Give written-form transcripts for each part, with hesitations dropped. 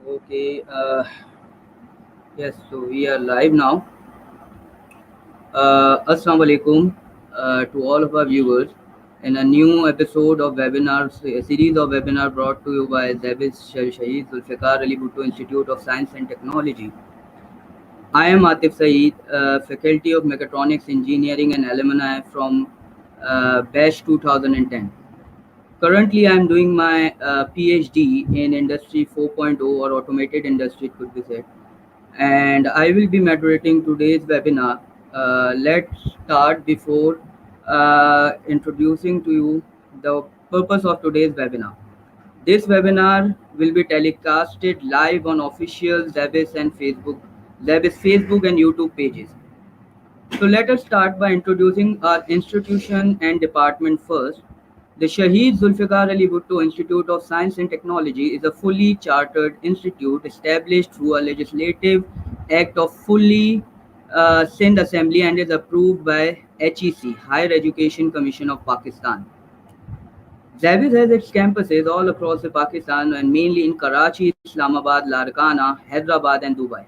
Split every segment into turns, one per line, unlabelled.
Okay, yes, so we are live now. Assalamu alaikum to all of our viewers in a new episode of webinars, a series of webinar brought to you by SZABIST 𝗘𝗡𝗚𝗧𝗏𝗧𝗏 Institute of Science and Technology. I am Atif Saeed, faculty of Mechatronics Engineering and alumni from batch 2010. Currently, I am doing my PhD in Industry 4.0 or Automated Industry, it could be said, and I will be moderating today's webinar. Let's start before introducing to you the purpose of today's webinar. This webinar will be telecasted live on official SZABIST and SZABIST Facebook and YouTube pages. So let us start by introducing our institution and department first. The Shaheed Zulfikar Ali Bhutto Institute of Science and Technology is a fully chartered institute established through a legislative act of fully Sindh Assembly and is approved by HEC, Higher Education Commission of Pakistan. SZABIST has its campuses all across the Pakistan and mainly in Karachi, Islamabad, Larkana, Hyderabad and Dubai.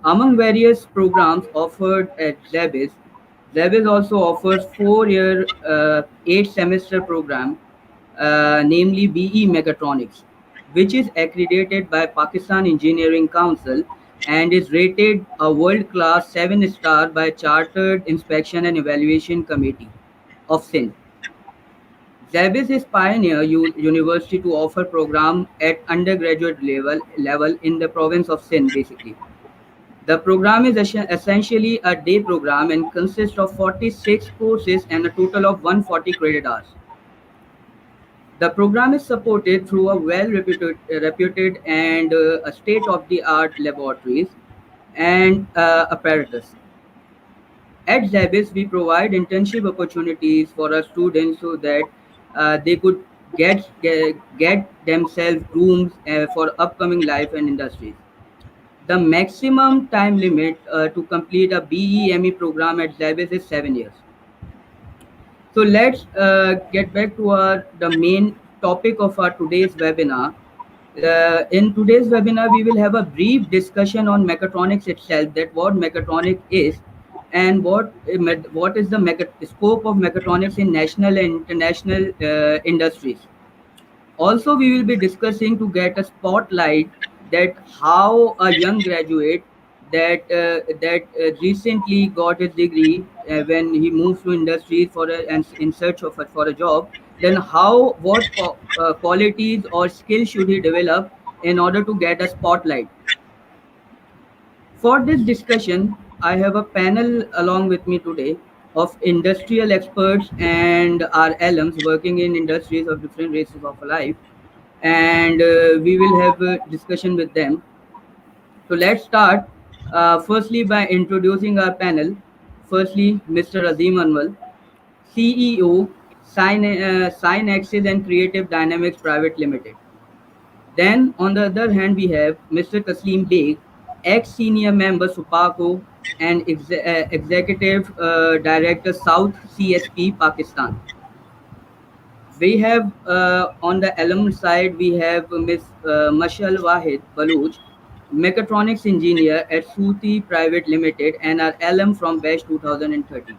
Among various programs offered at SZABIST, SZABIST also offers 4-year, 8-semester program, namely BE Mechatronics, which is accredited by Pakistan Engineering Council and is rated a world-class 7-star by Chartered Inspection and Evaluation Committee of Sindh. SZABIST is pioneer university to offer program at undergraduate level in the province of Sindh, basically. The program is essentially a day program and consists of 46 courses and a total of 140 credit hours. The program is supported through a well-reputed and a state-of-the-art laboratories and apparatus. At SZABIST, we provide internship opportunities for our students so that they could get themselves groomed for upcoming life and industries. The maximum time limit to complete a BE/ME program at SZABIST is 7 years. So let's get back to the main topic of our today's webinar. In today's webinar, we will have a brief discussion on mechatronics itself, that what mechatronics is and what is the scope of mechatronics in national and international industries. Also, we will be discussing to get a spotlight that how a young graduate that recently got his degree when he moves to industry and in search of for a job, then what qualities or skills should he develop in order to get a spotlight. For this discussion, I have a panel along with me today of industrial experts and our alums working in industries of different races of life, and we will have a discussion with them. So let's start firstly by introducing our panel. Firstly, Mr. Azeem Anwer, CEO, Signaxes and Creative Dynamics Private Limited. Then, on the other hand, we have Mr. Tasleem Baig, ex-senior member SUPARCO and Executive Director South CSP, Pakistan. We have on the alumni side, we have Ms. Mashal Wahid Baloch, Mechatronics Engineer at Soorty Private Limited and our alum from batch 2013.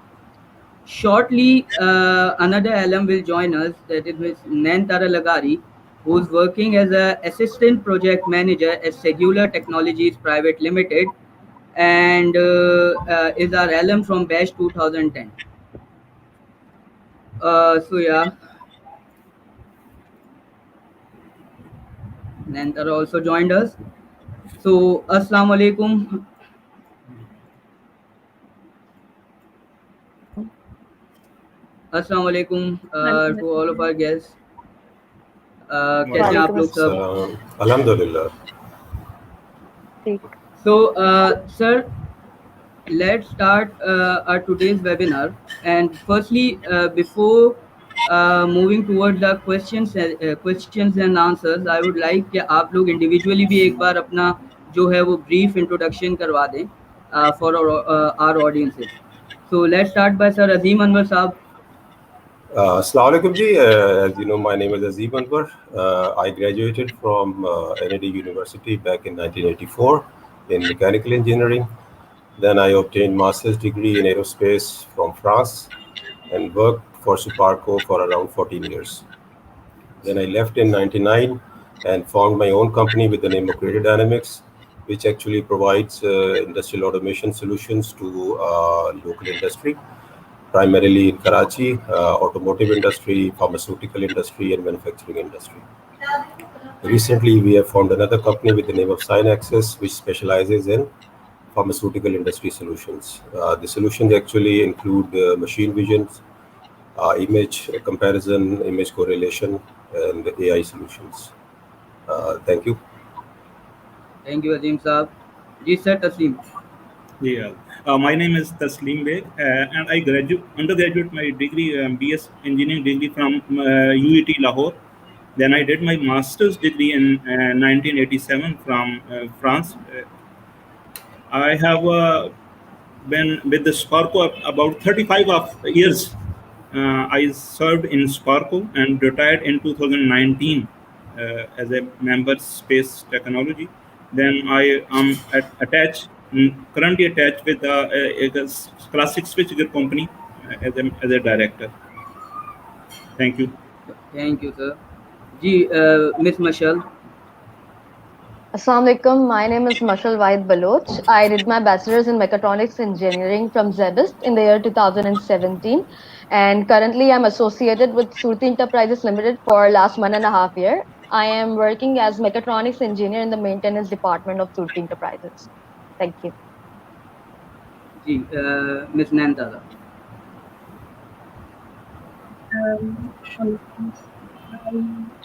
Shortly, another alum will join us, that is Ms. Nain, Leghari, who is working as an Assistant Project Manager at Segula Technologies Private Limited and is our alum from batch 2010. So yeah, Nain also joined us. So Assalamu alaikum. Assalamu alaikum to all of our guests. कैसे हैं आप लोग सब?
Alhamdulillah.
So sir, let's start our today's webinar. And firstly, before moving towards the questions and answers, I would like कि आप लोग individually भी एक बार अपना जो है वो brief introduction करवा दें for our audiences. So let's start by Sir Azeem Anwer साहब.
Assalamu alaikum ji. As you know, my name is Azeem Anwer. I graduated from NAD University back in 1984 in mechanical engineering. Then I obtained master's degree in aerospace from France and worked for SUPARCO for around 14 years. Then I left in 99 and formed my own company with the name of Creative Dynamics, which actually provides industrial automation solutions to local industry, primarily in Karachi, automotive industry, pharmaceutical industry, and manufacturing industry. Recently, we have formed another company with the name of Signaxes, which specializes in pharmaceutical industry solutions. The solutions actually include machine vision, image comparison, image correlation, and AI solutions. Thank you.
Thank you, Azeem Saab. Ji sir, Tasleem.
Yeah, my name is Tasleem Baig, and I undergraduate my degree, BS engineering degree from UET Lahore. Then I did my master's degree in 1987 from France. I have been with the SUPARCO about 35 years. I served in SUPARCO and retired in 2019 as a member space technology. Then I am currently attached with a classic switchgear company as a director. Thank you.
Thank you, sir. Ji, Miss Mashal.
Assalamu alaikum. My name is Mashal Wahid Baloch. I did my bachelor's in Mechatronics Engineering from SZABIST in the year 2017, and currently I'm associated with Soorty Enterprises Ltd for last 1.5 years. I am working as Mechatronics Engineer in the maintenance department of Soorty Enterprises. Thank you.
Ji, Miss Nain.
I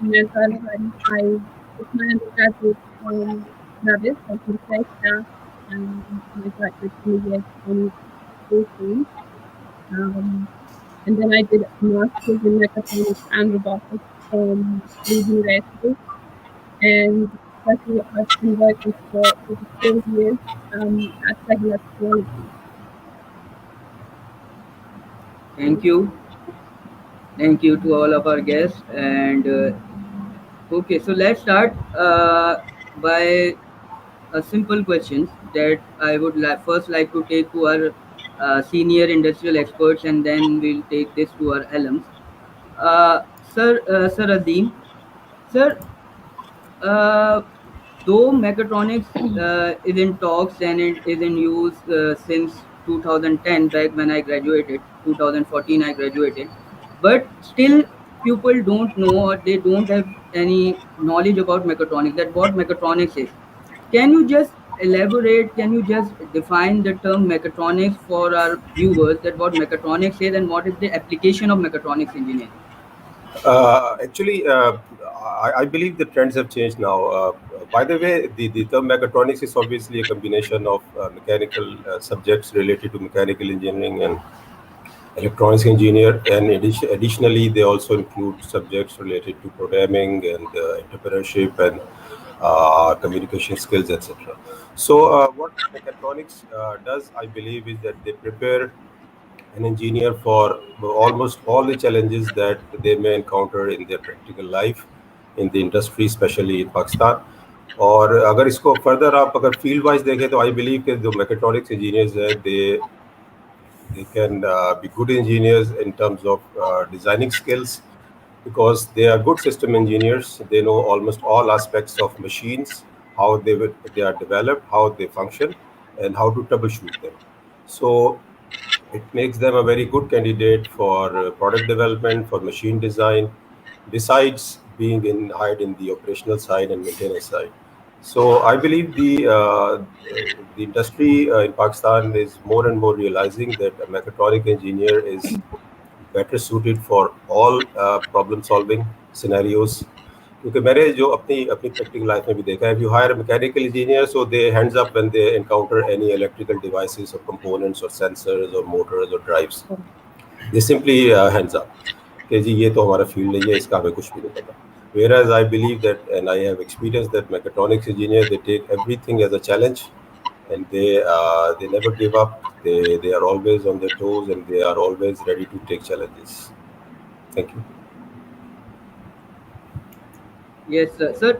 did my undergraduate from SZABIST, I can say that, and my graduate degree from Soorty. And then I did a master's in mechatronics and robotics from Leeds University. And currently I've been working for over 4 years at Segula Technologies.
Thank you. Thank you to all of our guests. And okay, so let's start by a simple questions that I would first like to take to our senior industrial experts, and then we'll take this to our alums. Sir Azeem, sir, though mechatronics is in talks and it is in use since 2010, back when I graduated, 2014 I graduated, but still people don't know or they don't have any knowledge about mechatronics, that what mechatronics is. Can you just elaborate, can you just define the term mechatronics for our viewers, that what mechatronics is and what is the application of mechatronics engineering?
Actually, I believe the trends have changed now. By the way, the term mechatronics is obviously a combination of mechanical subjects related to mechanical engineering and electronics engineer, and additionally, they also include subjects related to programming and entrepreneurship and communication skills, etc. So, what mechatronics does, I believe, is that they prepare an engineer for almost all the challenges that they may encounter in their practical life in the industry, especially in Pakistan. और अगर इसको further आप अगर field wise देखें तो I believe कि जो mechatronics engineers हैं, they can be good engineers in terms of designing skills, because they are good system engineers. They know almost all aspects of machines, how they are developed, how they function, and how to troubleshoot them. So it makes them a very good candidate for product development, for machine design, besides being hired in the operational side and maintenance side. So I believe the industry in Pakistan is more and more realizing that a mechatronic engineer is better suited for all problem solving scenarios. क्योंकि मैंने जो अपनी practical life में भी देखा है, if you hire a mechanical engineer, so they hands up when they encounter any electrical devices or components or sensors or motors or drives. They simply hands up कि जी ये तो हमारा फील्ड नहीं है, इसका हमें कुछ भी नहीं पता. Whereas I believe that, and I have experienced that mechatronics engineer, they take everything as a challenge, and they never give up. They are always on their toes, and they are always ready to take challenges. Thank you.
Yes, sir. Sir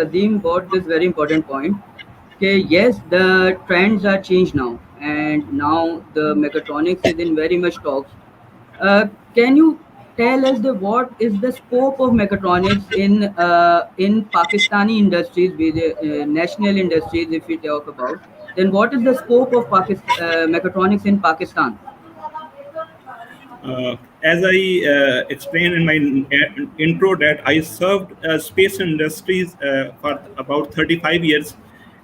Azeem brought this very important point. Okay, yes, the trends are changed now, and now the mechatronics is in very much talks. Can you tell us what is the scope of mechatronics in Pakistani industries, with national industries, if we talk about? Then what is the scope of mechatronics in Pakistan?
As I explained in my intro, that I served space industries for about 35 years,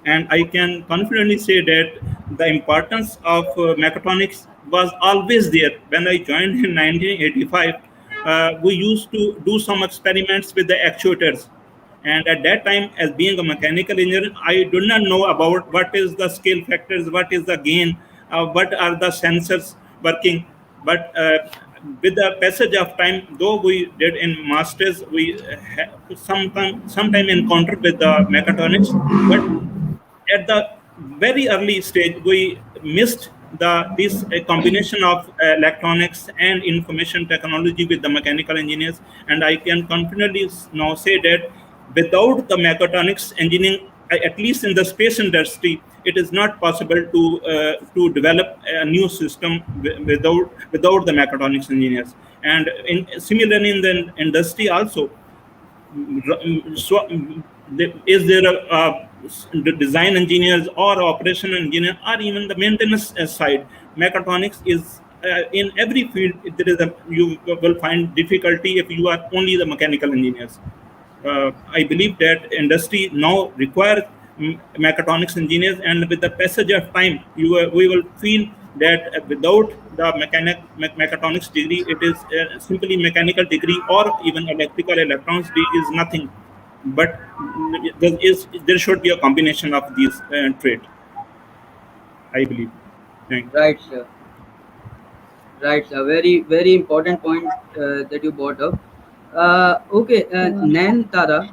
and I can confidently say that the importance of mechatronics was always there. When I joined in 1985, we used to do some experiments with the actuators. And at that time, as being a mechanical engineer, I do not know about what is the scale factors, what is the gain, what are the sensors working. But with the passage of time, though we did in masters, we sometime encountered with the mechatronics. But at the very early stage, we missed this combination of electronics and information technology with the mechanical engineers. And I can confidently now say that without the mechatronics engineering, at least in the space industry, it is not possible to develop a new system without the mechatronics engineers. And similarly in the industry also, so is there the design engineers or operation engineer or even the maintenance side? Mechatronics is in every field. There is you will find difficulty if you are only the mechanical engineers. I believe that industry now requires mechatronics engineers, and with the passage of time, we will feel that without the mechatronics degree, it is simply mechanical degree or even electrical electronics degree is nothing. But there should be a combination of these traits, I believe. Thank you.
Right, sir. Right, sir. Very, very important point that you brought up. Okay, Nain Tara,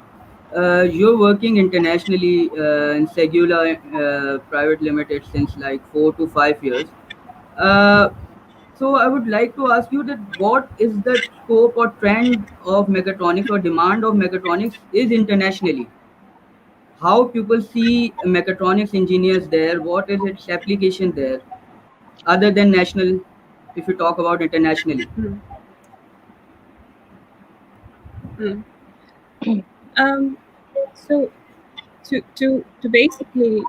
you're working internationally in Segula Private Limited since like 4 to 5 years. Uh, so I would like to ask you that what is the scope or trend of mechatronics or demand of mechatronics is internationally? How people see mechatronics engineers there? What is its application there, other than national? If you talk about internationally.
So to basically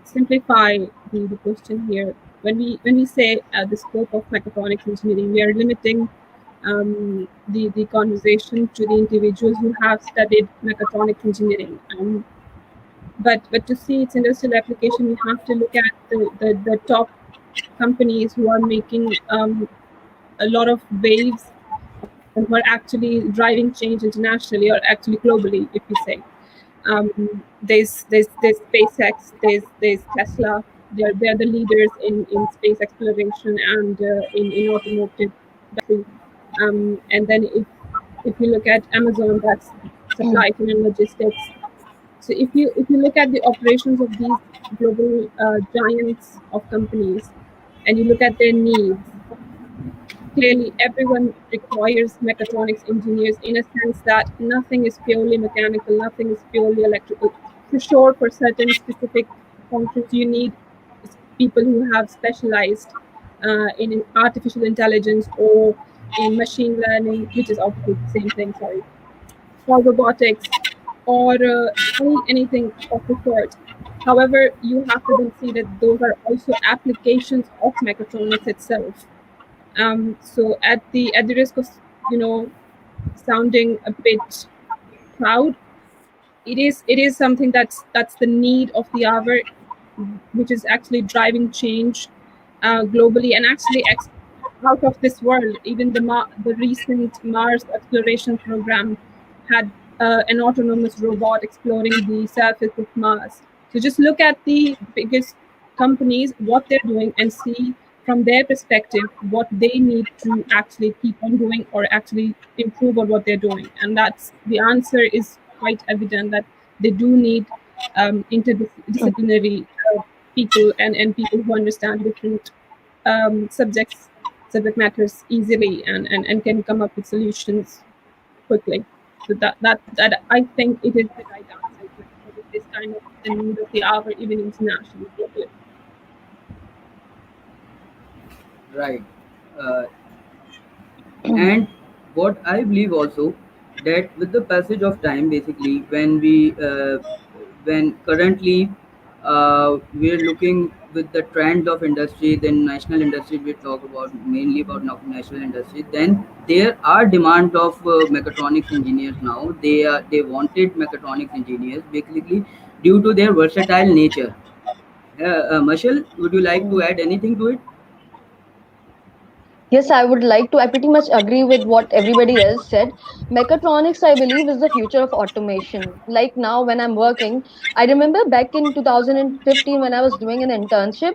simplify the question here, when we say the scope of mechatronics engineering, we are limiting the conversation to the individuals who have studied mechatronics engineering. But to see its industrial application, we have to look at the top companies who are making a lot of waves and who are actually driving change internationally or actually globally, if we say. There's SpaceX, there's Tesla. They're the leaders in space exploration and in automotive. And then if you look at Amazon, that's supply chain and logistics. So if you look at the operations of these global giants of companies, and you look at their needs, clearly everyone requires mechatronics engineers, in a sense that nothing is purely mechanical, nothing is purely electrical. For sure, for certain specific functions, you need people who have specialized in artificial intelligence or in machine learning, which is obviously the same thing, or robotics, or anything of the sort. However, you have to then see that those are also applications of mechatronics itself. So at the risk of sounding a bit proud, it is something that's the need of the hour, which is actually driving change globally and actually out of this world. Even the recent Mars exploration program had an autonomous robot exploring the surface of Mars. So just look at the biggest companies, what they're doing, and see from their perspective what they need to actually keep on doing or actually improve on what they're doing. And that's the answer is quite evident, that they do need interdisciplinary people and people who understand different subjects subject matters easily and can come up with solutions quickly. So that I think it is the right answer because it is kind of the need of the hour, even internationally.
Right. Uh, and what I believe also, that with the passage of time, basically when currently we're looking with the trend of industry, then national industry, we talk about mainly about national industry, then there are demand of mechatronics engineers now. They wanted mechatronics engineers basically due to their versatile nature. Mashal, would you like to add anything to it?
Yes, I would like to. I pretty much agree with what everybody else said. Mechatronics, I believe, is the future of automation. Like now, when I'm working, I remember back in 2015 when I was doing an internship,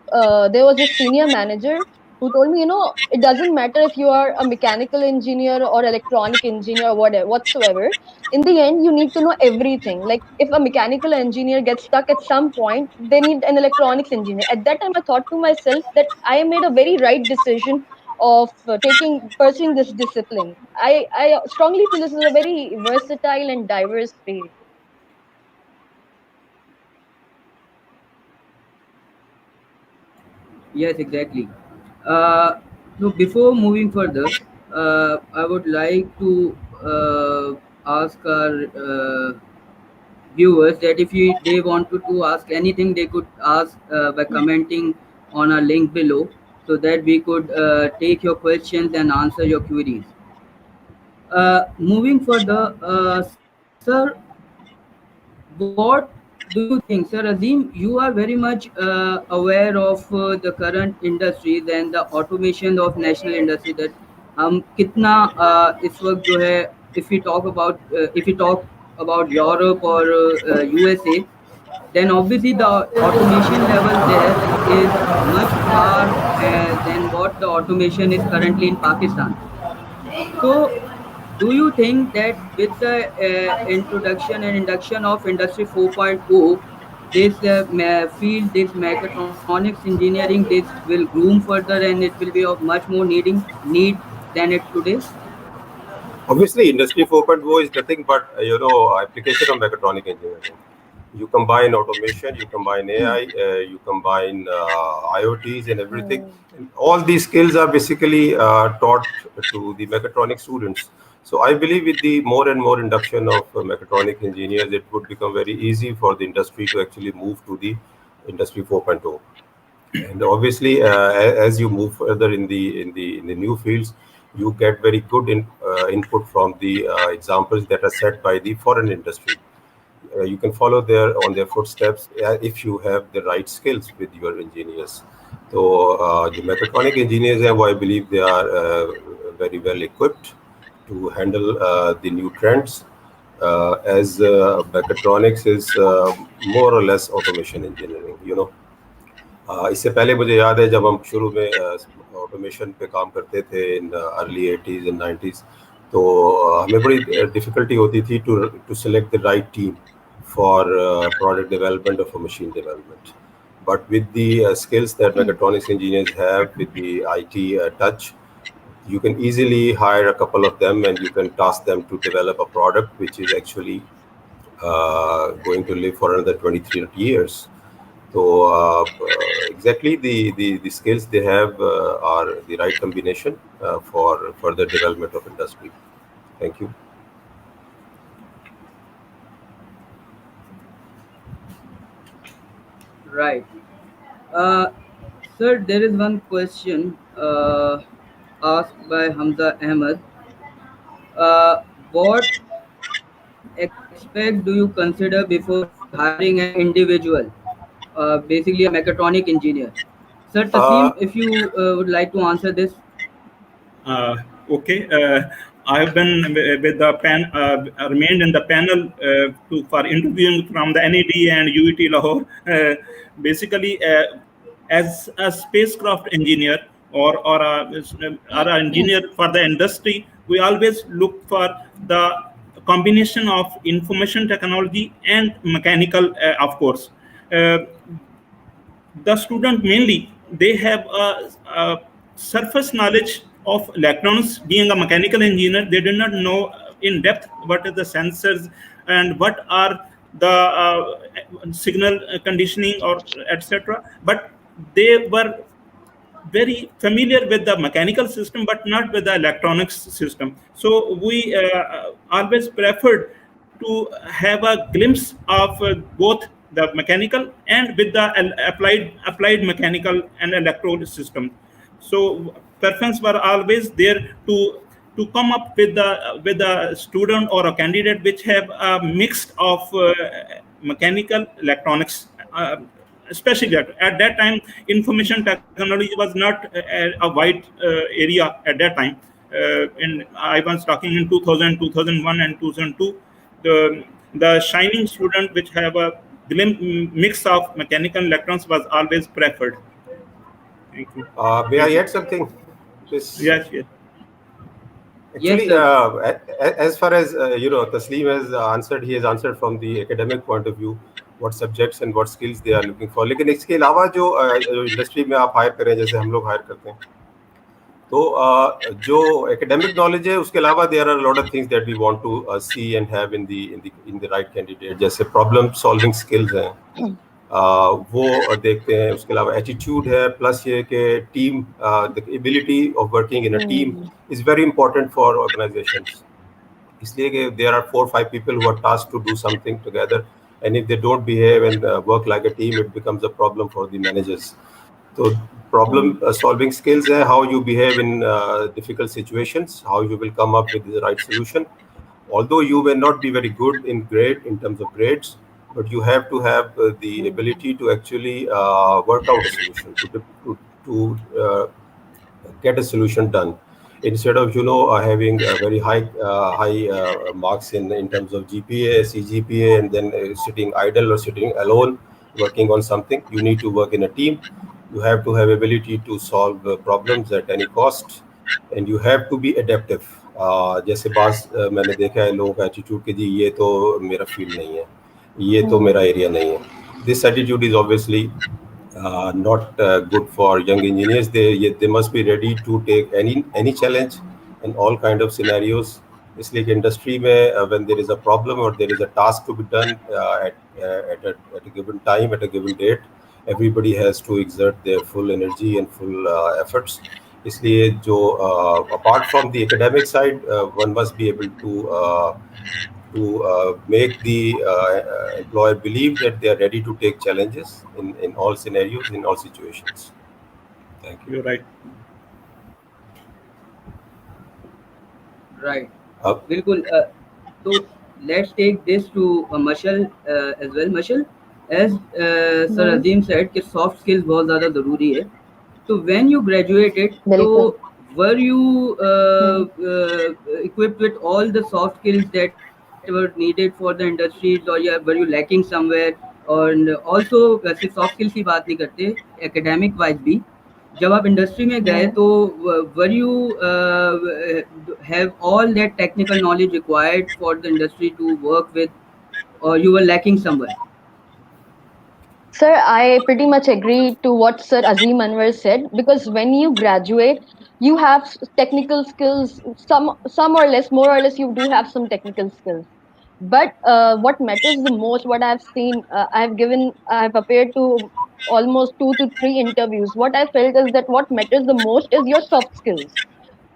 there was a senior manager who told me, it doesn't matter if you are a mechanical engineer or electronic engineer or whatever, whatsoever. In the end, you need to know everything. Like if a mechanical engineer gets stuck at some point, they need an electronics engineer. At that time, I thought to myself that I made a very right decision of pursuing this discipline. I strongly feel this is a very versatile and diverse field.
Yes, exactly. Uh, so before moving further, I would like to ask our viewers that if they wanted to ask anything, they could ask by commenting on our link below, so that we could take your questions and answer your queries. Moving further, sir, what do you think, sir Azeem? You are very much aware of the current industries and the automation of national industry, that हम कितना इस वक्त जो है, if we talk about Europe or USA, then obviously the automation level there is much far than what the automation is currently in Pakistan. So, do you think that with the introduction and induction of Industry 4.0, this field, this mechatronics engineering, this will groom further and it will be of much more need than it today?
Obviously, Industry 4.0 is nothing but application of mechatronic engineering. You combine automation, you combine AI, you combine IoTs and everything. And all these skills are basically taught to the mechatronic students. So I believe with the more and more induction of mechatronic engineers, it would become very easy for the industry to actually move to the Industry 4.0. And obviously, as you move further in the new fields, you get very good input from the examples that are set by the foreign industry. You can follow their footsteps if you have the right skills with your engineers. So the mechatronic engineers, I believe they are very well equipped to handle the new trends, as mechatronics is more or less automation engineering. इससे पहले मुझे याद है जब हम शुरू में automation पे काम करते थे in early 80s and 90s, तो हमें बड़ी डिफ़िकल्टी होती थी to select the right team for product development or for machine development. But with the skills that mechatronics engineers have with the IT touch, you can easily hire a couple of them and you can task them to develop a product which is actually going to live for another 23 years. So exactly the skills they have are the right combination for further development of industry. Thank you.
Right. Uh, Sir, there is one question asked by Hamza Ahmed. What aspect do you consider before hiring an individual, basically a mechatronic engineer? Sir Tasleem, if you would like to answer this.
Okay. I have been with the remained in the panel for interviewing from the NED and UET Lahore. Basically, as a spacecraft engineer or an engineer for the industry, we always look for the combination of information technology and mechanical, of course. The student mainly, they have surface knowledge of electronics. Being a mechanical engineer, they did not know in depth what are the sensors and what are the signal conditioning or etc. But they were very familiar with the mechanical system, but not with the electronics system. So we always preferred to have a glimpse of both the mechanical and with the applied mechanical and electrode system. So preference were always there to come up with a student or a candidate which have a mix of mechanical electronics. Especially at that time, information technology was not a wide area at that time. I was talking in 2000, 2001, and 2002. The shining student which have a mix of mechanical electrons was always preferred. Thank you.
May I add something? Please.
Yes, yes.
Actually,
Yes,
as far as Tasleem has answered, he has answered from the academic point of view, what subjects and what skills they are looking for. लेकिन इसके अलावा जो industry में आप higher करें, जैसे हम लोग हायर करते हैं, तो जो academic knowledge है, उसके अलावा there are a lot of things that we want to see and have in the right candidate. जैसे problem solving skills हैं, वो देखते हैं. उसके अलावा एटीट्यूड है, प्लस ये कि team, the ability of working in a team is very important for organisations. इसलिए कि there are 4-5 people who are tasked to do something together, and if they don't behave and work like a team, it becomes a problem for the managers. So problem solving skills है, how you behave in difficult situations, how you will come up with the right solution. Although you may not be very good in terms of grades, but you have to have the ability to actually work out a solution, to get a solution done, instead of having a very high marks in terms of GPA, CGPA, and then sitting idle or sitting alone working on something. You need to work in a team. You have to have ability to solve problems at any cost, and you have to be adaptive. जैसे बात मैंने देखा है लोगों का attitude कि जी ये तो मेरा फील्ड नहीं है, ये तो मेरा एरिया नहीं है. This attitude is obviously not good for young engineers. They must be ready to take any challenge and all kind of scenarios. इसलिए कि इंडस्ट्री में when there is a problem or there is a task to be done at a given time, at a given date, everybody has to exert their full energy and full efforts. इसलिए जो apart from the academic side, one must be able to make the employer believe that they are ready to take challenges in all scenarios, in all situations. Thank you.
You're right.
Right. बिल्कुल. So let's take this to Mashal as well. Mashal, as Sir Azeem said कि soft skills बहुत ज़्यादा ज़रूरी है. So when you graduated, so were you equipped with all the soft skills that were needed for the industries, or were you lacking somewhere? और also वैसे soft skills की बात नहीं करते, academic wise भी जब आप इंडस्ट्री में गए तो were you have all that technical knowledge required for the industry to work with, or you were lacking somewhere?
Sir, I pretty much agree to what Sir Azeem Anwer said, because when you graduate, you have technical skills, some or less, more or less, you do have some technical skills. But what matters the most, what I've seen, I've appeared to almost 2 to 3 interviews. What I felt is that what matters the most is your soft skills.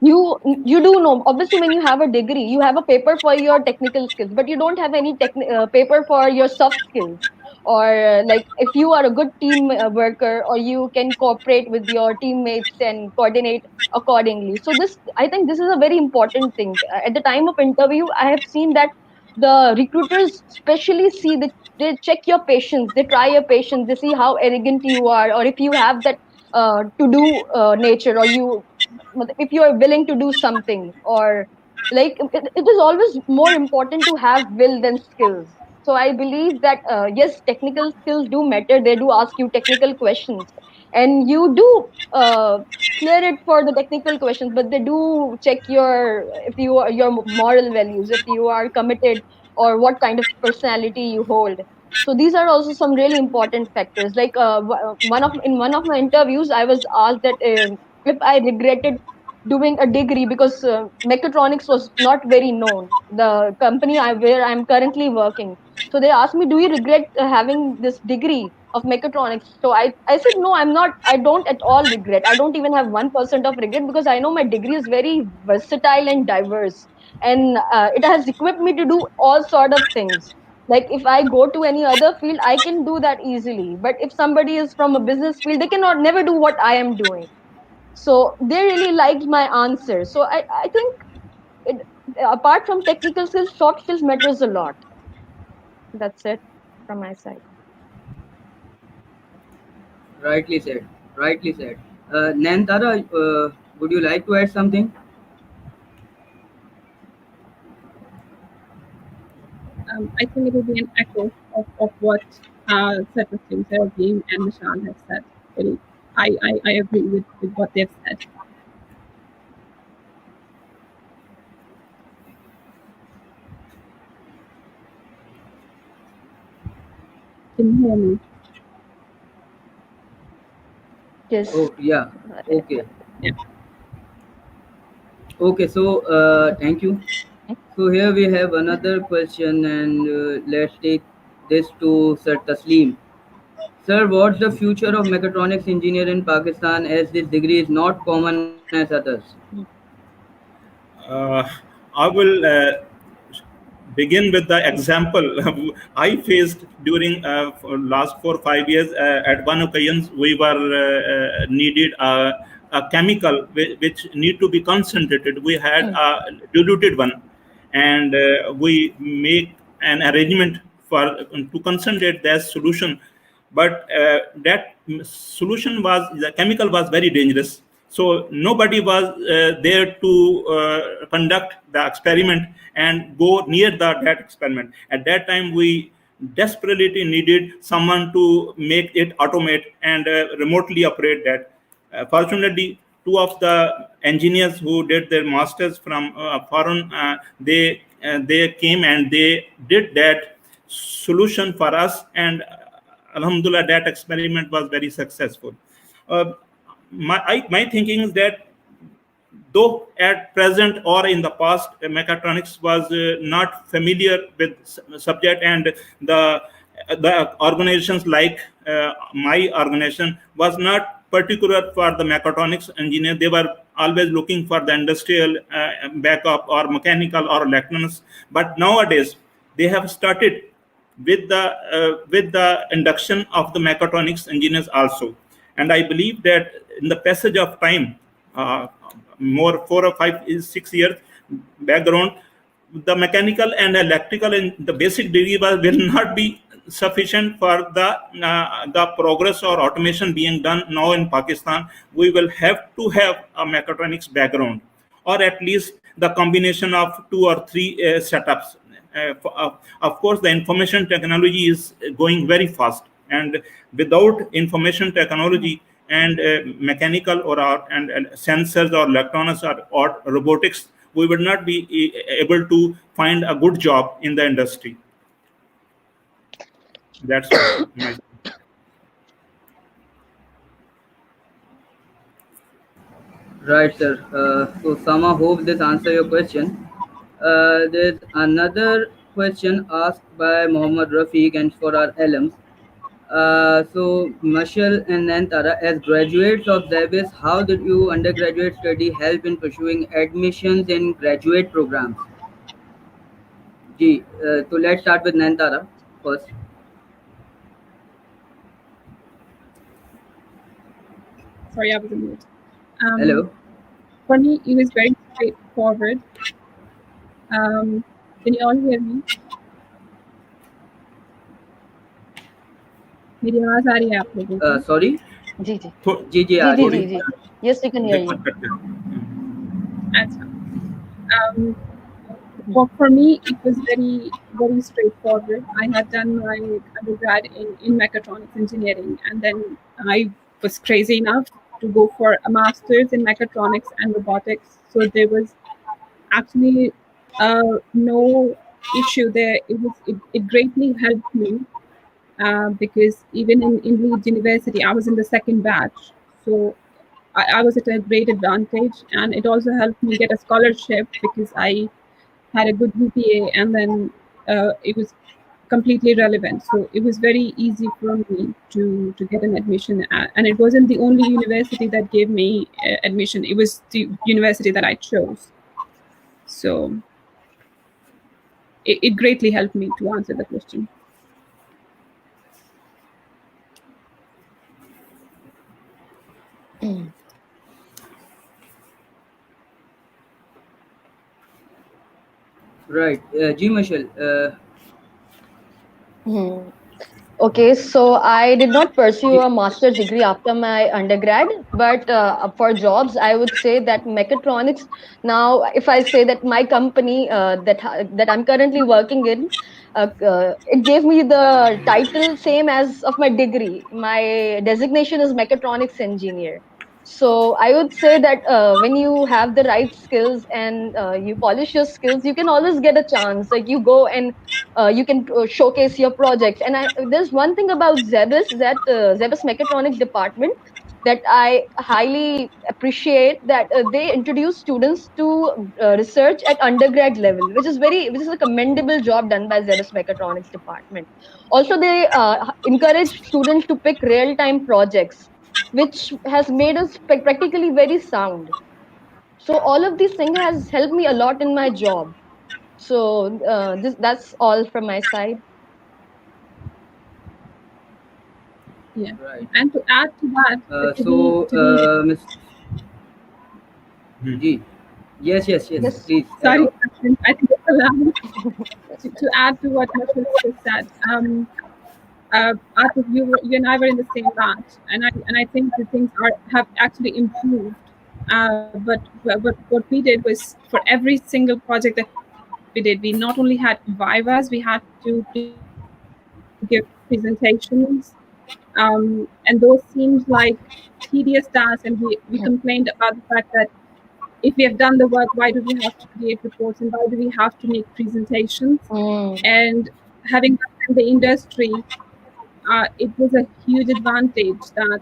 You do know, obviously, when you have a degree, you have a paper for your technical skills, but you don't have any paper for your soft skills. Or like if you are a good team worker, or you can cooperate with your teammates and coordinate accordingly. So I think this is a very important thing. At the time of interview, I have seen that the recruiters especially they check your patience, they try your patience, they see how arrogant you are, or if you have that to do nature, or if you are willing to do something, or like it is always more important to have will than skills. So I believe that yes, technical skills do matter. They do ask you technical questions, and you do clear it for the technical questions, but they do check your moral values, if you are committed, or what kind of personality you hold. So these are also some really important factors. Like in one of my interviews, I was asked that if I regretted doing a degree because mechatronics was not very known. The company where I'm currently working, so they asked me, "Do you regret having this degree of mechatronics?" So I said, "No, I'm not. I don't at all regret. I don't even have 1% of regret because I know my degree is very versatile and diverse, and it has equipped me to do all sort of things." Like if I go to any other field, I can do that easily. But if somebody is from a business field, they cannot never do what I am doing. So they really liked my answer. So I think it, apart from technical skills, soft skills matters a lot. That's it from my side.
Rightly said. Rightly said. Nantara, would you like to add something?
I think it will be an echo of what such of things Azeem and Mashal have said. Really, I agree with what they've said. Can you hear me?
Yes.
Oh, yeah. Okay.
Yeah.
Okay, so thank you. So here we have another question, and let's take this to Sir Tasleem. Sir, what's the future of mechatronics engineer in Pakistan as this degree is not common as others?
Uh, I will begin with the example I faced during for last 4 or 5 years. At one occasion, we were needed a chemical which need to be concentrated. We had a diluted one, and we make an arrangement for to concentrate that solution. But that solution was the chemical was very dangerous, so nobody was there to conduct the experiment and go near that experiment. At that time, we desperately needed someone to make it automate and remotely operate that. Fortunately, two of the engineers who did their masters from foreign, they came and they did that solution for us, and alhamdulillah, that experiment was very successful. Uh, my thinking is that though at present or in the past, mechatronics was not familiar with subject, and the organizations like my organization was not particular for the mechatronics engineer. They were always looking for the industrial backup or mechanical or electronics. But nowadays they have started with the induction of the mechatronics engineers also. And I believe that in the passage of time, more 4 or 5 6 years background, the mechanical and electrical and the basic degree will not be sufficient for the progress or automation being done now in Pakistan. We will have to have a mechatronics background, or at least the combination of 2 or 3 setups. Of course, the information technology is going very fast, and without information technology and mechanical and sensors or electronics or robotics, we would not be able to find a good job in the industry. That's my.
Right, sir. So Sama, hope this answer your question. There's another question asked by Mohammad Rafiq and for our alums. So Mashal and Nantara, as graduates of SZABIST, how did your undergraduate study help in pursuing admissions in graduate programs? So let's start with Nantara first.
Sorry, I was on mute.
Hello.
For me, it was very straightforward. Can you all hear me? मेरी आवाज आ रही है आप लोगों को?
Sorry.
जी जी
जी जी आ रही है.
Yes, we can hear you.
Well, for me, it was very, very straightforward. I had done my undergrad in mechatronics engineering, and then I was crazy enough to go for a master's in mechatronics and robotics. So there was actually no issue there. It greatly helped me because even in Leeds University, I was in the second batch. So I was at a great advantage, and it also helped me get a scholarship because I had a good GPA, and then it was completely relevant. So it was very easy for me to get an admission at, and it wasn't the only university that gave me admission. It was the university that I chose. So it greatly helped me to answer the question.
Right. Mashal.
Okay, so I did not pursue a master's degree after my undergrad, but for jobs, I would say that mechatronics. Now, if I say that my company that I'm currently working in, it gave me the title same as of my degree. My designation is Mechatronics Engineer. So I would say that when you have the right skills and you polish your skills, you can always get a chance. Like you go and you can showcase your projects. And there's one thing about ZEBIS, that ZEBIS Mechatronics department, that I highly appreciate, that they introduce students to research at undergrad level, which is a commendable job done by ZEBIS Mechatronics department. Also, they encourage students to pick real-time projects, which has made us practically very sound. So all of these things has helped me a lot in my job. So that's all from my side.
Yeah.
Right.
And to add to that,
Miss G. Yes, please.
Sorry, I think it's allowed. To add to what Mashal just said, Atif, you and I were in the same batch, and I think the things have actually improved. But what we did was, for every single project that we did, we not only had vivas, we had to give presentations, and those seemed like tedious tasks, and we complained about the fact that if we have done the work, why do we have to create reports, and why do we have to make presentations? And having done in the industry, it was a huge advantage that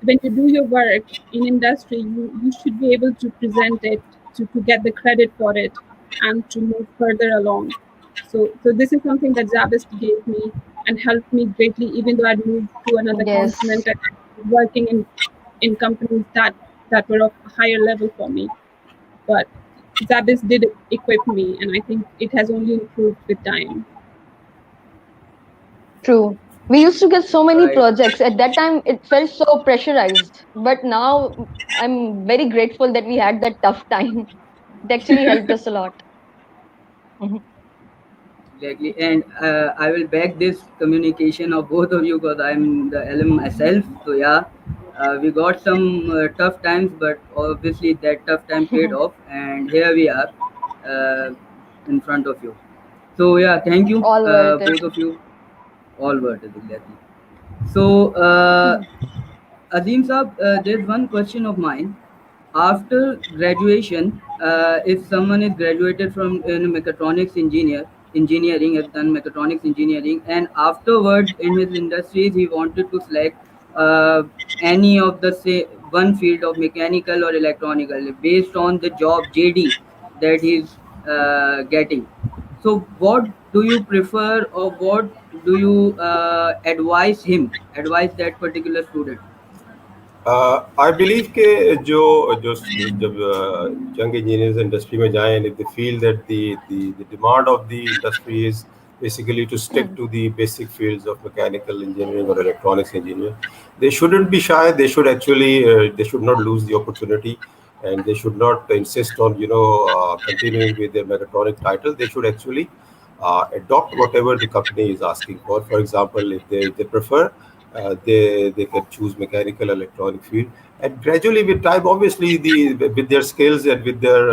when you do your work in industry, you should be able to present it, to get the credit for it, and to move further along. So this is something that SZABIST gave me and helped me greatly, even though I'd moved to another continent and working in companies that were of a higher level for me. But SZABIST did equip me, and I think it has only improved with time.
True. We used to get so many projects. At that time, it felt so pressurized. But now, I'm very grateful that we had that tough time. It actually helped us a lot.
Exactly, and I will back this communication of both of you because I'm the alum myself. So yeah, we got some tough times, but obviously that tough time paid off, and here we are in front of you. So yeah, thank you,
All worth it.
both of you. All worth it, exactly. So Azeem Saab, there's one question of mine. After graduation, if someone is graduated from mechatronics engineering, has done mechatronics engineering, and afterwards in his industries he wanted to select any of the say one field of mechanical or electronical based on the job JD that he's getting. So what do you prefer, or what do you advise that particular student?
I believe कि जो जब young engineers industry में जाएं, and if they feel that the demand of the industry is basically to stick to the basic fields of mechanical engineering or electronics engineering, they shouldn't be shy. They should actually they should not lose the opportunity, and they should not insist on continuing with their mechatronic title. They should actually adopt whatever the company is asking for. For example, if they prefer, they can choose mechanical electronic field, and gradually with time, obviously with their skills and with their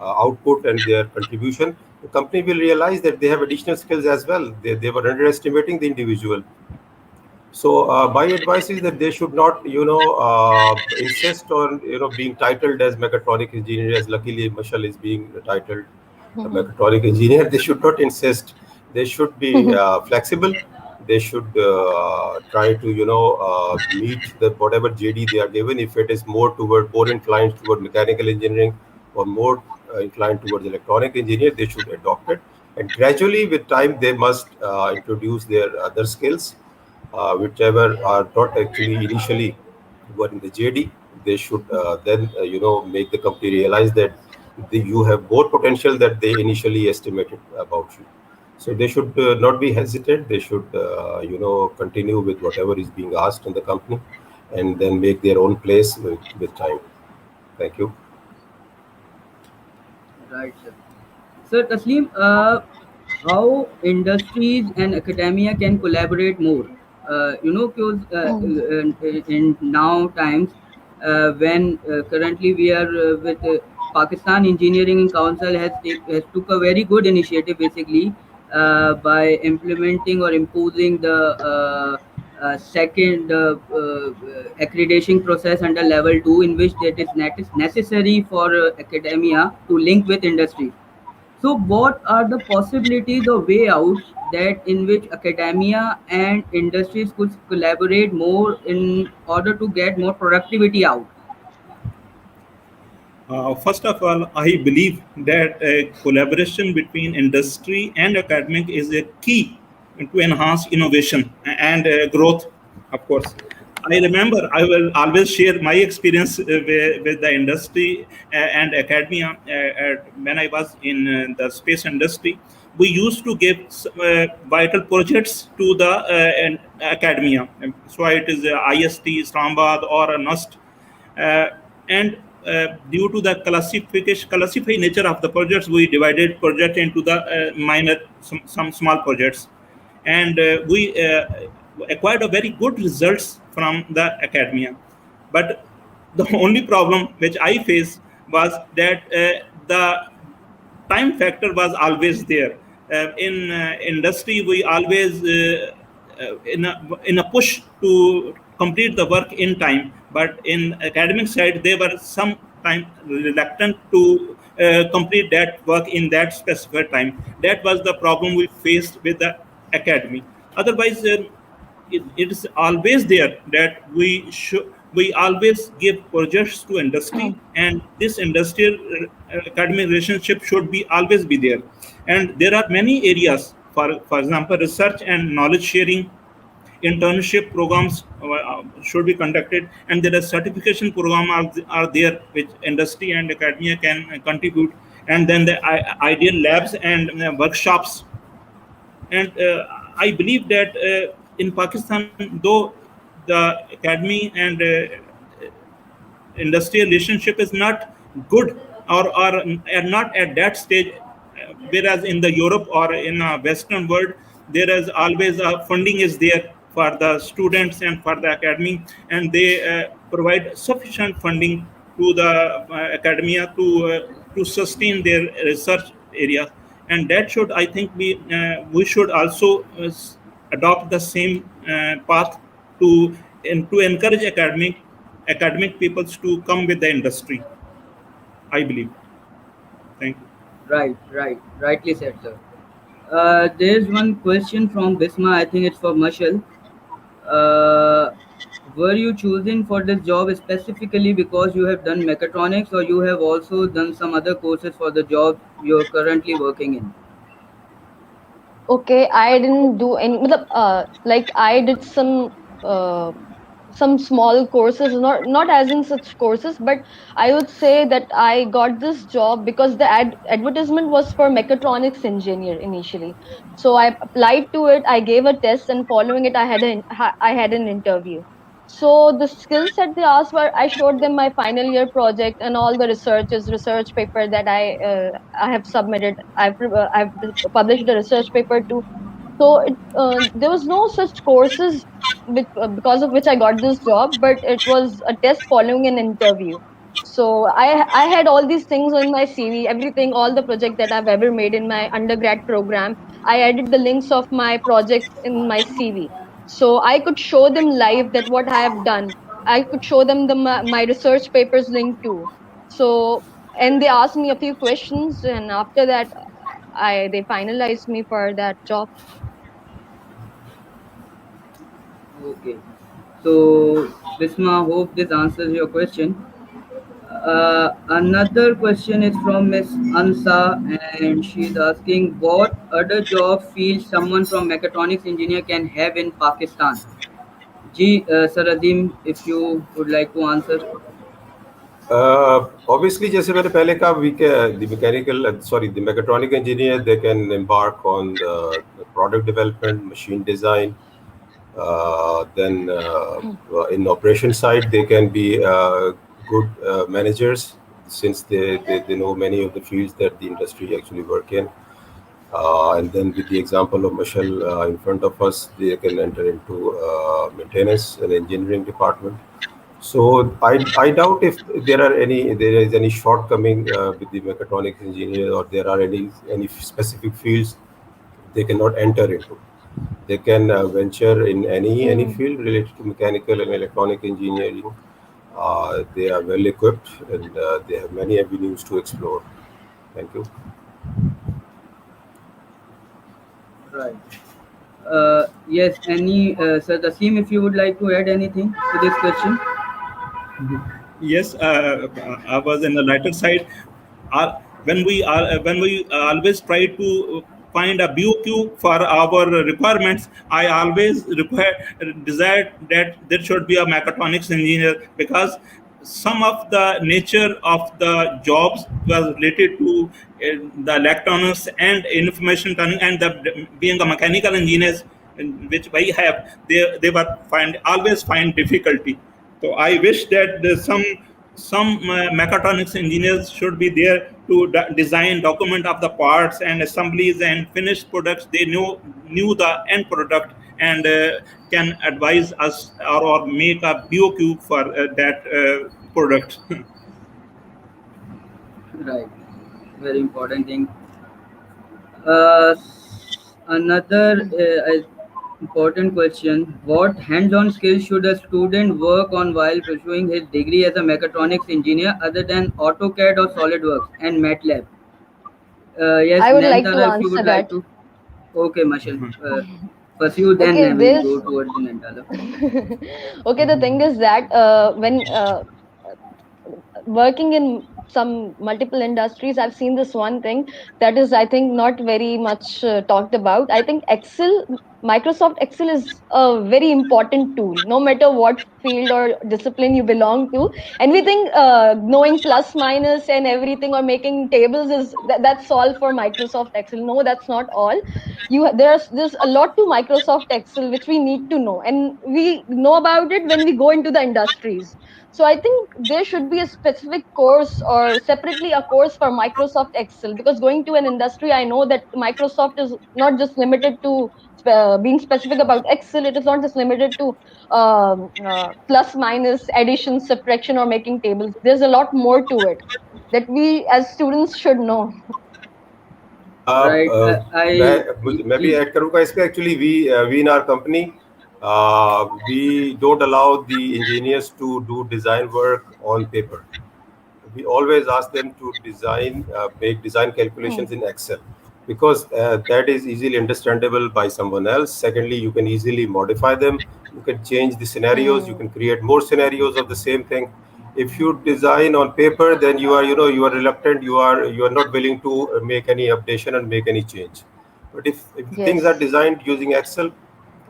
output and their contribution, the company will realize that they have additional skills as well. They were underestimating the individual. So my advice is that they should not insist on being titled as mechatronic engineer, as luckily Mashal is being titled a mechatronic engineer. They should not insist. They should be flexible. they should try to meet the whatever JD they are given. If it is more inclined toward mechanical engineering or more inclined towards electronic engineer, they should adopt it. And gradually, with time, they must introduce their other skills, whichever are not actually initially were in the JD. They should then make the company realize that you have more potential that they initially estimated about you. So they should not be hesitant. They should continue with whatever is being asked in the company, and then make their own place with time. Thank you.
Right, sir. So, Tasleem, how industries and academia can collaborate more? Because in now times, when currently we are with Pakistan Engineering Council has took a very good initiative, basically by implementing or imposing the second accreditation process under level 2, in which that is necessary for academia to link with industry. So, what are the possibilities or way outs that in which academia and industries could collaborate more in order to get more productivity out?
First of all, I believe that collaboration between industry and academic is a key to enhance innovation and growth, of course. I remember I will always share my experience with the industry and academia. When I was in the space industry, we used to give vital projects to the academia. So it is IST, Islamabad, or a NUST. And due to the classified nature of the projects, we divided project into the some small projects, and we acquired a very good results from the academia. But the only problem which I faced was that the time factor was always there. In industry, we always in a push to complete the work in time, but in academic side they were sometimes reluctant to complete that work in that specified time. That was the problem we faced with the academy. Otherwise, it is always there that we always give projects to industry, and this industrial academic relationship should be always be there. And there are many areas, for example, research and knowledge sharing. Internship programs should be conducted, and there are certification programs are there which industry and academia can contribute. And then the ideal labs and workshops. And I believe that in Pakistan, though the academy and industrial relationship is not good, or are not at that stage, whereas in the Europe or in a Western world, there is always funding is there for the students and for the academy, and they provide sufficient funding to the academia to sustain their research area. And that should, I think, we should also adopt the same path to encourage academic peoples to come with the industry, I believe. Thank you.
Rightly said, sir. There's one question from Bisma. I think it's for Mashal. Were you chosen for this job specifically because you have done mechatronics, or you have also done some other courses for the job you're currently working in?
Okay, I didn't do any. Like I did some small courses, not as in such courses, but I would say that I got this job because the advertisement was for mechatronics engineer initially. So I applied to it, I gave a test, and following it, I had an interview. So the skill set they asked were, I showed them my final year project and all the research paper that I have submitted. I've published a research paper too. So there was no such courses because of which I got this job, but it was a test following an interview. So I had all these things on my CV, everything, all the project that I've ever made in my undergrad program. I added the links of my projects in my CV, so I could show them live that what I have done. I could show them my research papers link too. So, and they asked me a few questions, and after that, they finalized me for that job.
Okay. So, Bisma, hope this answers your question. Another question is from Miss Ansa, and she's asking what other job field someone from mechatronics engineer can have in Pakistan. Sir Azeem, if you would like to answer.
Obviously, जैसे मैंने पहले कहा, the mechatronic engineer, they can embark on the product development, machine design. Then in operation side, they can be good managers, since they know many of the fields that the industry actually work in. And then with the example of Mashal in front of us, they can enter into maintenance and engineering department. So I doubt if there is any shortcoming with the mechatronics engineer, or there are any specific fields they cannot enter into. They can venture in any field related to mechanical and electronic engineering. They are well equipped, and they have many avenues to explore. Thank you.
Right. Yes, Sir Azeem, if you would like to add anything to this question.
Yes, I was in the lighter side. When we always try to find a BOQ for our requirements, I always desire that there should be a mechatronics engineer, because some of the nature of the jobs was related to the electronics and information turning, and being a mechanical engineers, which I have, they were always find difficulty. So I wish that some mechatronics engineers should be there to design, document of the parts and assemblies and finished products. They knew the end product, and can advise us, or make a BOQ for that product.
Right. Very important thing. Another important question: what hands-on skills should a student work on while pursuing his degree as a mechatronics engineer, other than AutoCAD or SolidWorks and MATLAB? Yes,
I would like to
Nantala, if you
answer
would like
that.
to. Okay, Mashal. First you, then
Okay,
we'll go towards the Nantala.
Okay, the thing is that when working in some multiple industries, I've seen this one thing that is, I think, not very much talked about. I think Microsoft Excel is a very important tool, no matter what field or discipline you belong to. And we think knowing plus minus and everything, or making tables, that's all for Microsoft Excel. No, that's not all. There's a lot to Microsoft Excel which we need to know, and we know about it when we go into the industries. So I think there should be a specific course, or separately a course for Microsoft Excel, because going to an industry, I know that Microsoft is not just limited to being specific about Excel. It is not just limited to plus minus, addition, subtraction, or making tables. There's a lot more to it that we as students should know.
Right.
मैं भी add करूँगा इसमें. Actually, we in our company, we don't allow the engineers to do design work on paper. We always ask them to make design calculations in Excel, because that is easily understandable by someone else. Secondly, you can easily modify them. You can change the scenarios. You can create more scenarios of the same thing. If you design on paper, then you are reluctant. You are not willing to make any updation and make any change. But if things are designed using Excel,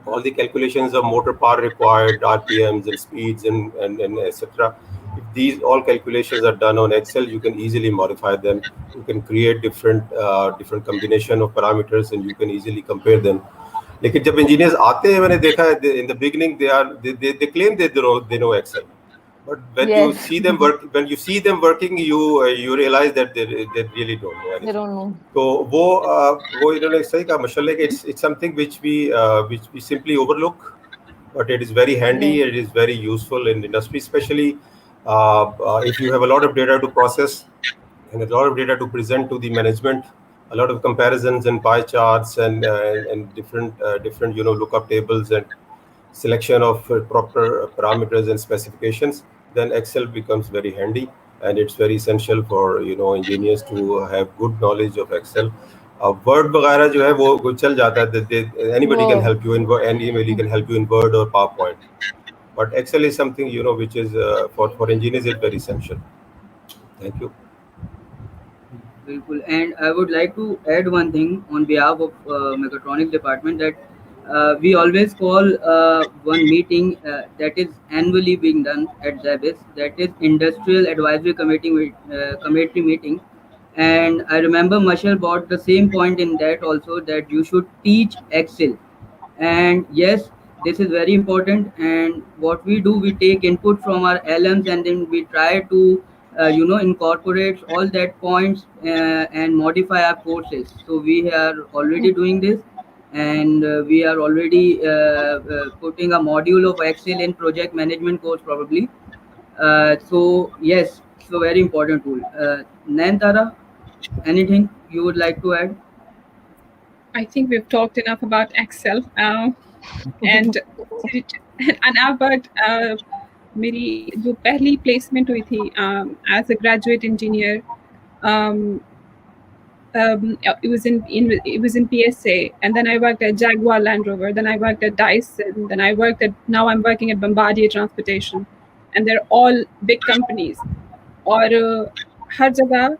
all the calculations of motor power required, RPMs and speeds and etc. If these all calculations are done on Excel, you can easily modify them. You can create different combination of parameters, and you can easily compare them. लेकिन जब engineers आते हैं, मैंने देखा है in the beginning they claim they know Excel, but when you see them working, you realize that they really don't know anything.
They don't know.
So वो इन्होंने सही कहा Mashal, it's something which we simply overlook, but it is very handy. It is very useful in industry, especially if you have a lot of data to process and a lot of data to present to the management, a lot of comparisons and pie charts and different lookup tables and selection of proper parameters and specifications, then Excel becomes very handy, and it's very essential for engineers to have good knowledge of Excel. Word वगैरह जो है वो चल जाता है, anybody can help you in anybody can help you in Word or PowerPoint, but Excel is something, you know, which is for engineers it's very essential. Thank you.
And I would like to add one thing on behalf of Mechatronics department, that we always call one meeting that is annually being done at SZABIST, that is Industrial Advisory Committee meeting. And I remember Mashal brought the same point in that also, that you should teach Excel. And yes, this is very important. And what we do, we take input from our LMs, and then we try to incorporate all that points and modify our courses. So we are already doing this, and we are already putting a module of Excel in project management course probably. So yes, so very important tool. Nain, Tara, anything you would like to add?
I think we've talked enough about Excel. And but मेरी जो पहली placement हुई थी as a graduate engineer, it was in PSA, and then I worked at Jaguar Land Rover, then I worked at Dyson, then now I'm working at Bombardier Transportation, and they're all big companies. और हर जगह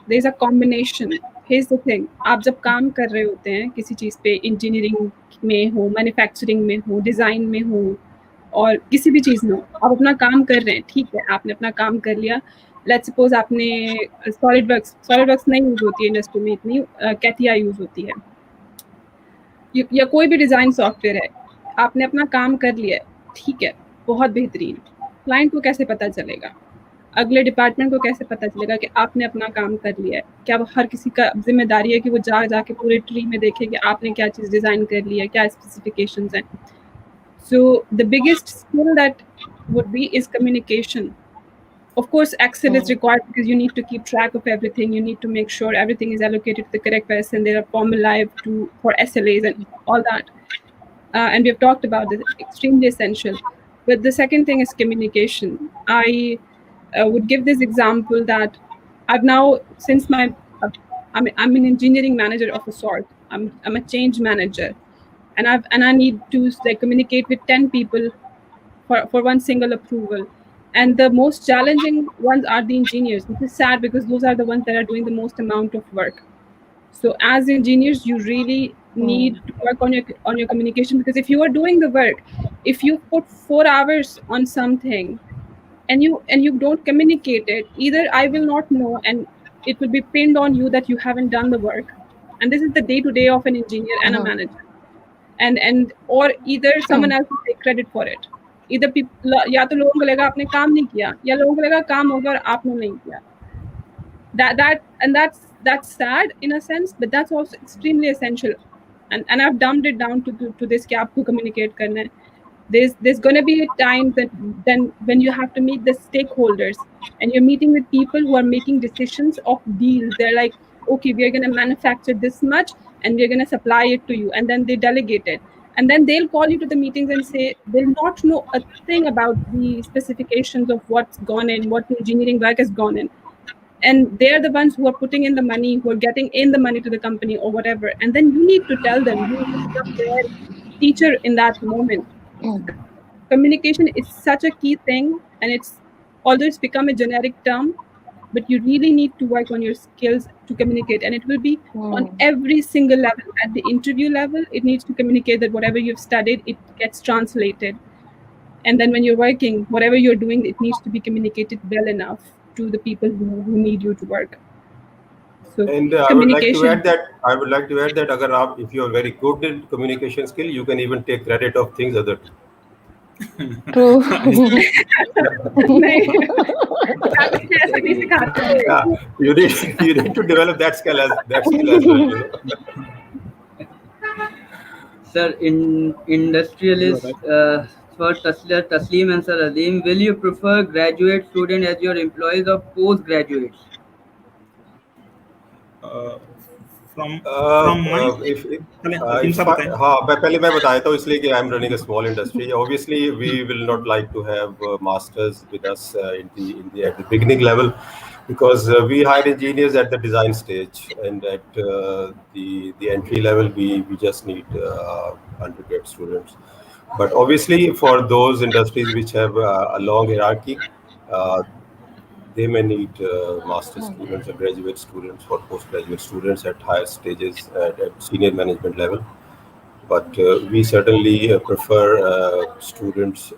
there's a combination. Here's the thing, आप जब काम कर रहे होते हैं किसी चीज़ पे, इंजीनियरिंग में हो, मैन्युफैक्चरिंग में हो, डिज़ाइन में हो, और किसी भी चीज़ में हो, आप अपना काम कर रहे हैं, ठीक है, आपने अपना काम कर लिया. लेट्स सपोज आपने सॉलिडवर्क्स नहीं यूज़ होती है इंडस्ट्री में इतनी, कैटिया यूज़ होती है, या कोई भी डिज़ाइन सॉफ्टवेयर है, आपने अपना काम कर लिया है, ठीक है, बहुत बेहतरीन. क्लाइंट को कैसे पता चलेगा, अगले डिपार्टमेंट को कैसे पता चलेगा कि आपने अपना काम कर लिया है? क्या हर किसी का जिम्मेदारी है कि वो जाके पूरे ट्री में देखे कि आपने क्या चीज़ डिज़ाइन कर ली है, क्या स्पेसिफिकेशंस हैं? So the biggest skill that would be is communication. Of course, Excel is required because you need to keep track of everything. You need to make sure everything is allocated to the correct person. There are formulae for SLAs and all that. And we have talked about this, extremely essential. But the second thing is communication. I would give this example that I've now, since I'm an engineering manager of a sort. I'm a change manager. And I need to communicate with 10 people for one single approval. And the most challenging ones are the engineers, which is sad because those are the ones that are doing the most amount of work. So as engineers, you really need to work on your communication, because if you are doing the work, if you put 4 hours on something and you don't communicate it, either I will not know and it will be pinned on you that you haven't done the work. And this is the day-to-day of an engineer and a manager. And or either someone else will take credit for it. Either people, या तो लोगों को लगा आपने काम नहीं किया, या लोगों को लगा काम होगा और आपने नहीं किया. That's sad in a sense, but that's also extremely essential. And I've dumbed it down to this कि आपको communicate करना है. There's going to be a time then when you have to meet the stakeholders, and you're meeting with people who are making decisions of deals. They're like, okay, we are going to manufacture this much and we're going to supply it to you, and then they delegate it. And then they'll call you to the meetings and say they'll not know a thing about the specifications of what's gone in, what engineering work has gone in. And they're the ones who are putting in the money, who are getting in the money to the company or whatever. And then you need to tell them, you need to become their teacher in that moment. Communication is such a key thing, and although it's become a generic term, but you really need to work on your skills to communicate, and it will be on every single level. At the interview level, it needs to communicate that whatever you've studied, it gets translated. And then when you're working, whatever you're doing, it needs to be communicated well enough to the people who need you to work. So
and I would like to add that if you are very good in communication skill, you can even take credit of things other do.
True.
Yeah, you need to develop that skill as well. You know?
Sir, in industrialist for Tasleem and Sir Azeem, will you prefer graduate student as your employees or postgraduates?
पहले मैं बताया था इसलिए कि I am running a small industry. Obviously, we will not like to have masters with us at the beginning level. because we hire engineers at the design stage, and at the entry level, we just need undergrad students. But obviously, for those industries which have a long hierarchy, uh, they may need master students or graduate students or postgraduate students at higher stages at senior management level. But we certainly prefer students,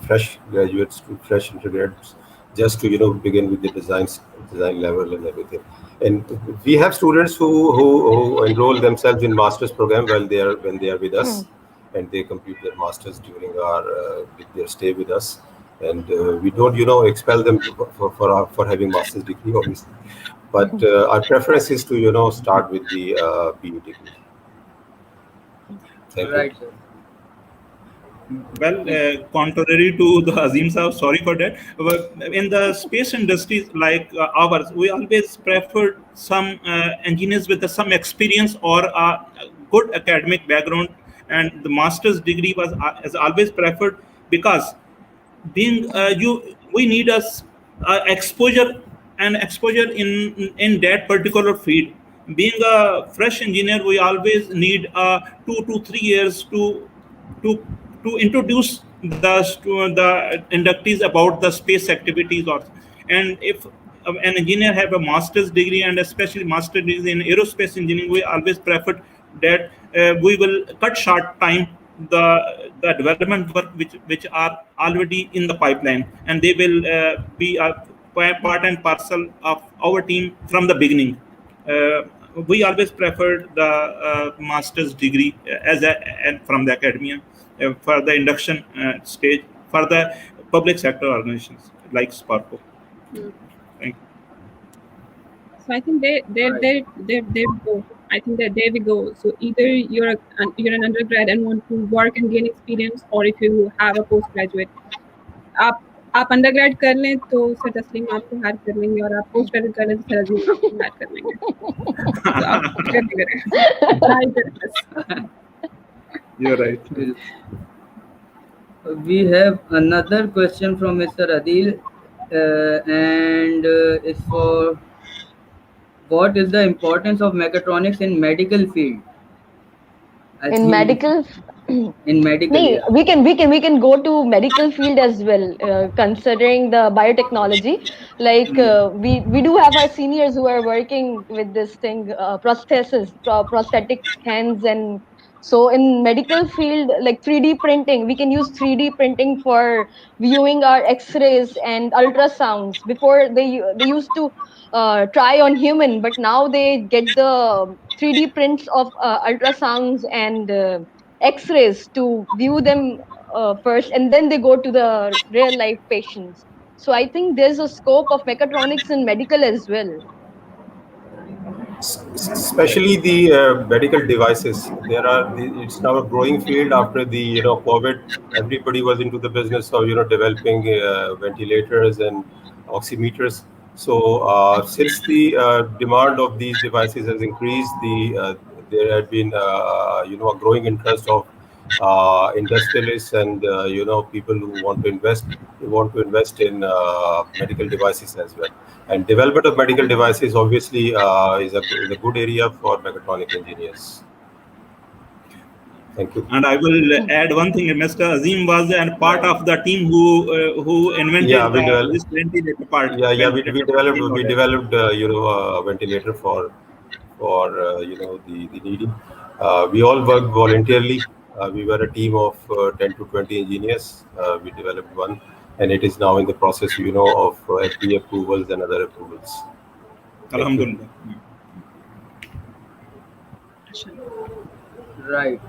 fresh graduates, to fresh undergrads, just to begin with the design level and everything. And we have students who enroll themselves in master's program when they are with us, and they complete their masters during their stay with us. And we don't expel them for having master's degree, obviously. But our preference is to start with the BE degree. Thank
Right,
you.
sir.
Well, contrary to the Azeem Saab, sorry for that. But in the space industries like ours, we always prefer some engineers with some experience or a good academic background, and the master's degree was is always preferred, because being we need exposure and exposure in that particular field. Being a fresh engineer, we always need 2 to 3 years to to introduce the inductees about the space activities. Or and if an engineer have a master's degree, and especially master degree in aerospace engineering, we always prefer that we will cut short time the development work which are already in the pipeline, and they will be a part and parcel of our team from the beginning. We always prefer the master's degree and from the academia for the induction stage for the public sector organizations like SUPARCO. Thank you.
So I think there we go. I think that there we go. So either you're an undergrad and want to work and gain experience, or if you have a postgraduate, आप undergrad कर लें तो sir तस्लीम आपको higher कर लेंगे, और आप पोस्ट ग्रेजुएट कर लें तो सर अजीम आपको हायर कर लेंगे. तो आप कुछ कर नहीं करें, ट्राई करें बस.
You're right.
We have another question from Mr. Adil, and it's for what is the importance of mechatronics in medical field?
In medical,
in medical,
nee,
yeah.
we can go to medical field as well, considering the biotechnology. Like we do have our seniors who are working with this thing, prosthetic hands. And so in medical field, like 3D printing, we can use 3D printing for viewing our X-rays and ultrasounds. Before they used to try on human, but now they get the 3D prints of ultrasounds and X-rays to view them first, and then they go to the real life patients. So I think there's a scope of mechatronics in medical as well.
Especially the medical devices. It's now a growing field after the COVID. Everybody was into the business of developing ventilators and oximeters. So since the demand of these devices has increased, there had been a growing interest of industrialists and people who want to invest in medical devices as well. And development of medical devices obviously is a good area for mechatronic engineers. Thank you.
And I will add one thing. Mr. Azeem was a part of the team who invented this ventilator part.
Yeah, we developed a ventilator for the needy. We all worked voluntarily. We were a team of 10 to 20 engineers. We developed one, and it is now in the process of FDA approvals and other approvals.
Alhamdulillah.
Right.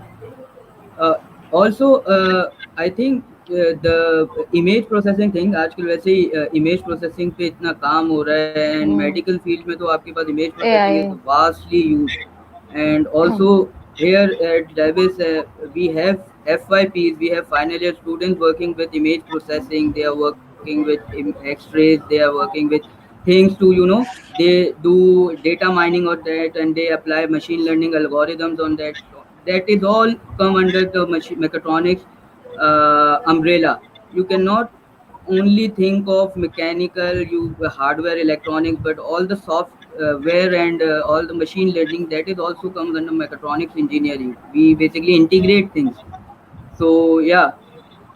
Also, I think the image processing thing, आजकल वैसे ही image processing पे इतना काम हो रहा है, and medical field में तो आपके पास image processing is vastly used. And also here at SZABIST we have FYPs, we have final year students working with image processing. They are working with X-rays. They are working with things to they do data mining on that, and they apply machine learning algorithms on that. That is all come under the mechatronics umbrella. You cannot only think of mechanical, hardware, electronics, but all the software and all the machine learning, that is also comes under mechatronics engineering. We basically integrate things. So yeah,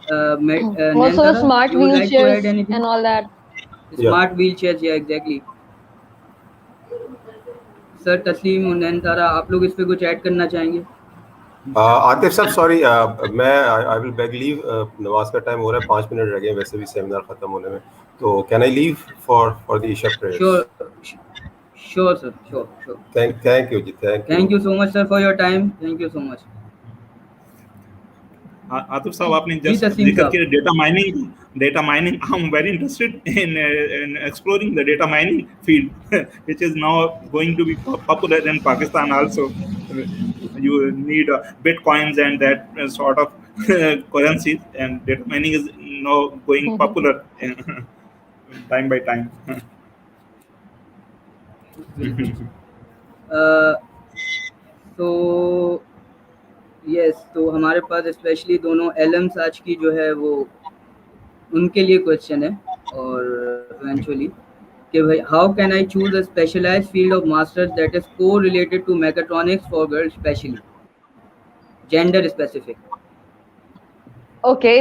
Also the
Nantara,
smart
you would like to add
wheelchairs
anything?
and all that.
Yeah.
Smart wheelchairs, yeah, exactly. Sir तस्लीम और नैनतारा, आप लोग इस पे कुछ add करना चाहेंगे?
आतिफ साहब सॉरी, मैं आई विल बेग लीव, नमाज का टाइम हो रहा है, 5 मिनट रह गए वैसे भी सेमिनार खत्म होने में, तो can I leave for the Isha prayers?
Sure sir, sure.
Thank you जी,
Thank you so much sir for your time. Thank you so much.
Atif साहब, आपने
जी
जस्ट
तस्लीम
जिक्र
साहब,
किया data mining. I am very interested in exploring the data mining field, which is now going to be popular in Pakistan also. You need bitcoins and that sort of currencies, and data mining is now going popular time by time.
तो yes, तो हमारे पास specially दोनों Elms आज की जो है वो उनके लिए क्वेश्चन है, और इवेंचुअली कि भाई how can I choose a specialized field of masters that is correlated to mechatronics for girls, specially gender specific.
Okay,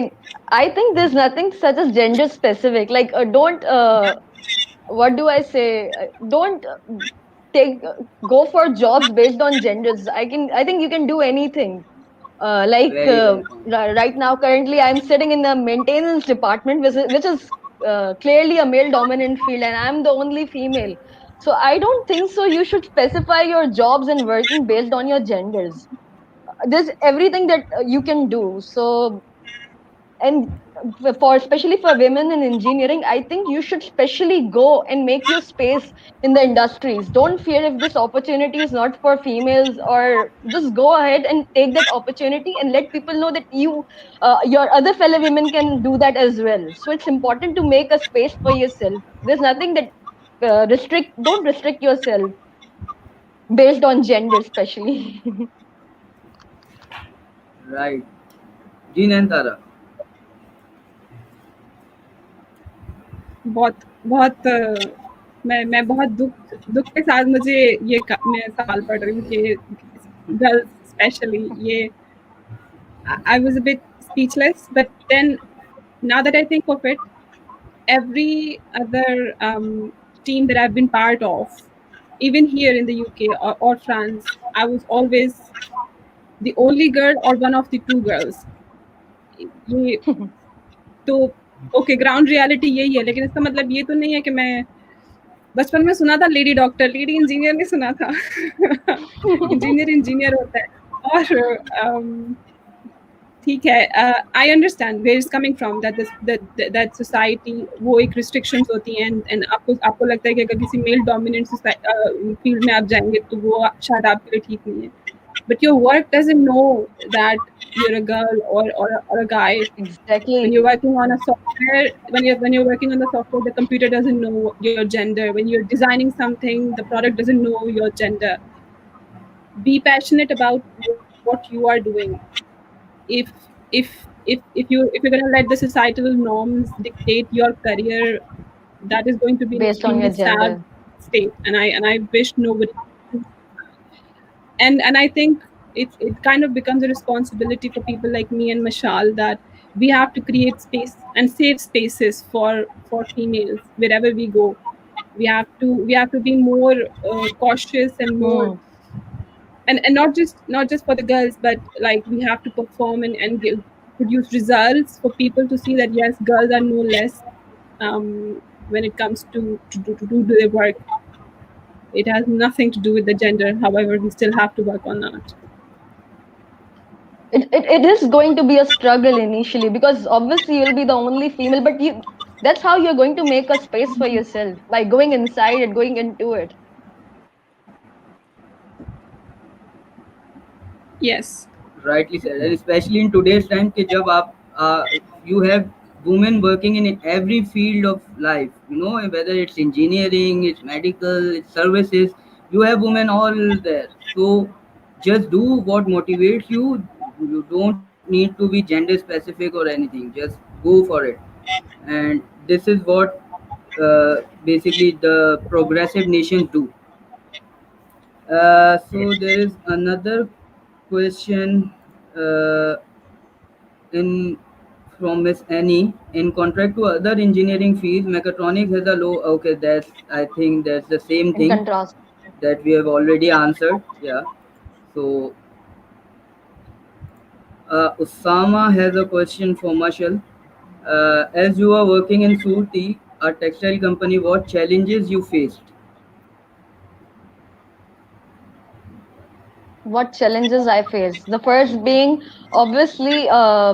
I think there's nothing such as gender specific. Like, don't, what do I say? Don't go for jobs based on genders. I think you can do anything. Like,
Very well point.
right now, currently, I'm sitting in the maintenance department, which is clearly a male dominant field, and I'm the only female. So I don't think so. You should specify your jobs and working based on your genders. There's everything that you can do. So, and for especially for women in engineering, I think you should specially go and make your space in the industries. Don't fear if this opportunity is not for females, or just go ahead and take that opportunity and let people know that your other fellow women can do that as well. So it's important to make a space for yourself. There's nothing that don't restrict yourself based on gender especially.
Right ji Nayanthara.
बहुत मैं बहुत दुख के साथ मुझे मैं सवाल पढ़ रही हूँ कि गर्ल्स स्पेशली ये I was a bit speechless, but then now that I think of it, every other team that I've been part of, even here in the UK or France, I was always the only girl or one of the two girls. तो okay, ground reality यही है, लेकिन इसका मतलब ये तो नहीं है कि मैं बचपन में सुना था लेडी डॉक्टर, लेडी इंजीनियर नहीं सुना था. इंजीनियर होता है. और ठीक है, I understand where is coming from, that society वो एक रिस्ट्रिक्शंस होती हैं, एंड आपको लगता है कि अगर किसी मेल डोमिनेंट फील्ड में आप जाएंगे तो वो शायद आपके लिए ठीक नहीं है. But your work doesn't know that you're a girl or a guy.
Exactly.
When you're working on a software, when you're working on the software, the computer doesn't know your gender. When you're designing something, the product doesn't know your gender. Be passionate about what you are doing. If you're going to let the societal norms dictate your career, that is going to be
Based on your
sad
gender.
state. And I wish nobody. And I think it kind of becomes a responsibility for people like me and Mashal that we have to create space and safe spaces for females wherever we go. We have to be more cautious and more, and not just for the girls, but like we have to perform and produce results for people to see that yes, girls are no less when it comes to do their work. It has nothing to do with the gender. However, we still have to work on that.
It is going to be a struggle initially, because obviously you'll be the only female, but that's how you're going to make a space for yourself, by going inside and going into it.
Yes,
Rightly said, and especially in today's time कि जब आप you have women working in every field of life, whether it's engineering, it's medical, it's services, you have women all there. So just do what motivates you. You don't need to be gender specific or anything, just go for it. and this is what basically the progressive nations do. So there is another question in from Miss Annie. In contrast to other engineering fields, mechatronics has a low. Okay, that's I think that's the same
In
thing
contrast.
that we have already answered. Yeah. So Usama has a question for Mashal. As you are working in Soorty, a textile company, what challenges you faced?
What challenges I faced? The first being obviously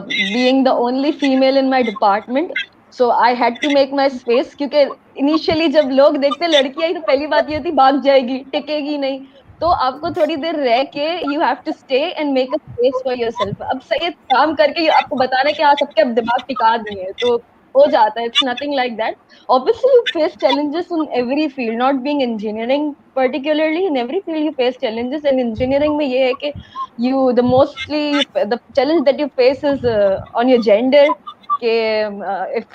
being the only female in my department. So I had to make my space क्योंकि initially जब लोग देखते लड़की आई तो पहली बात ये होती भाग जाएगी टिकेगी नहीं तो आपको थोड़ी देर रह के you have to stay and make a space for yourself. अब सही काम करके आपको बताना है कि हाँ सबके अब दिमाग टिका दिए हैं तो हो जाता है. It's nothing like that. Obviously you face challenges in every field, not being engineering particularly. In every field you face challenges, and engineering में ये है कि the challenge that you face is on your gender. If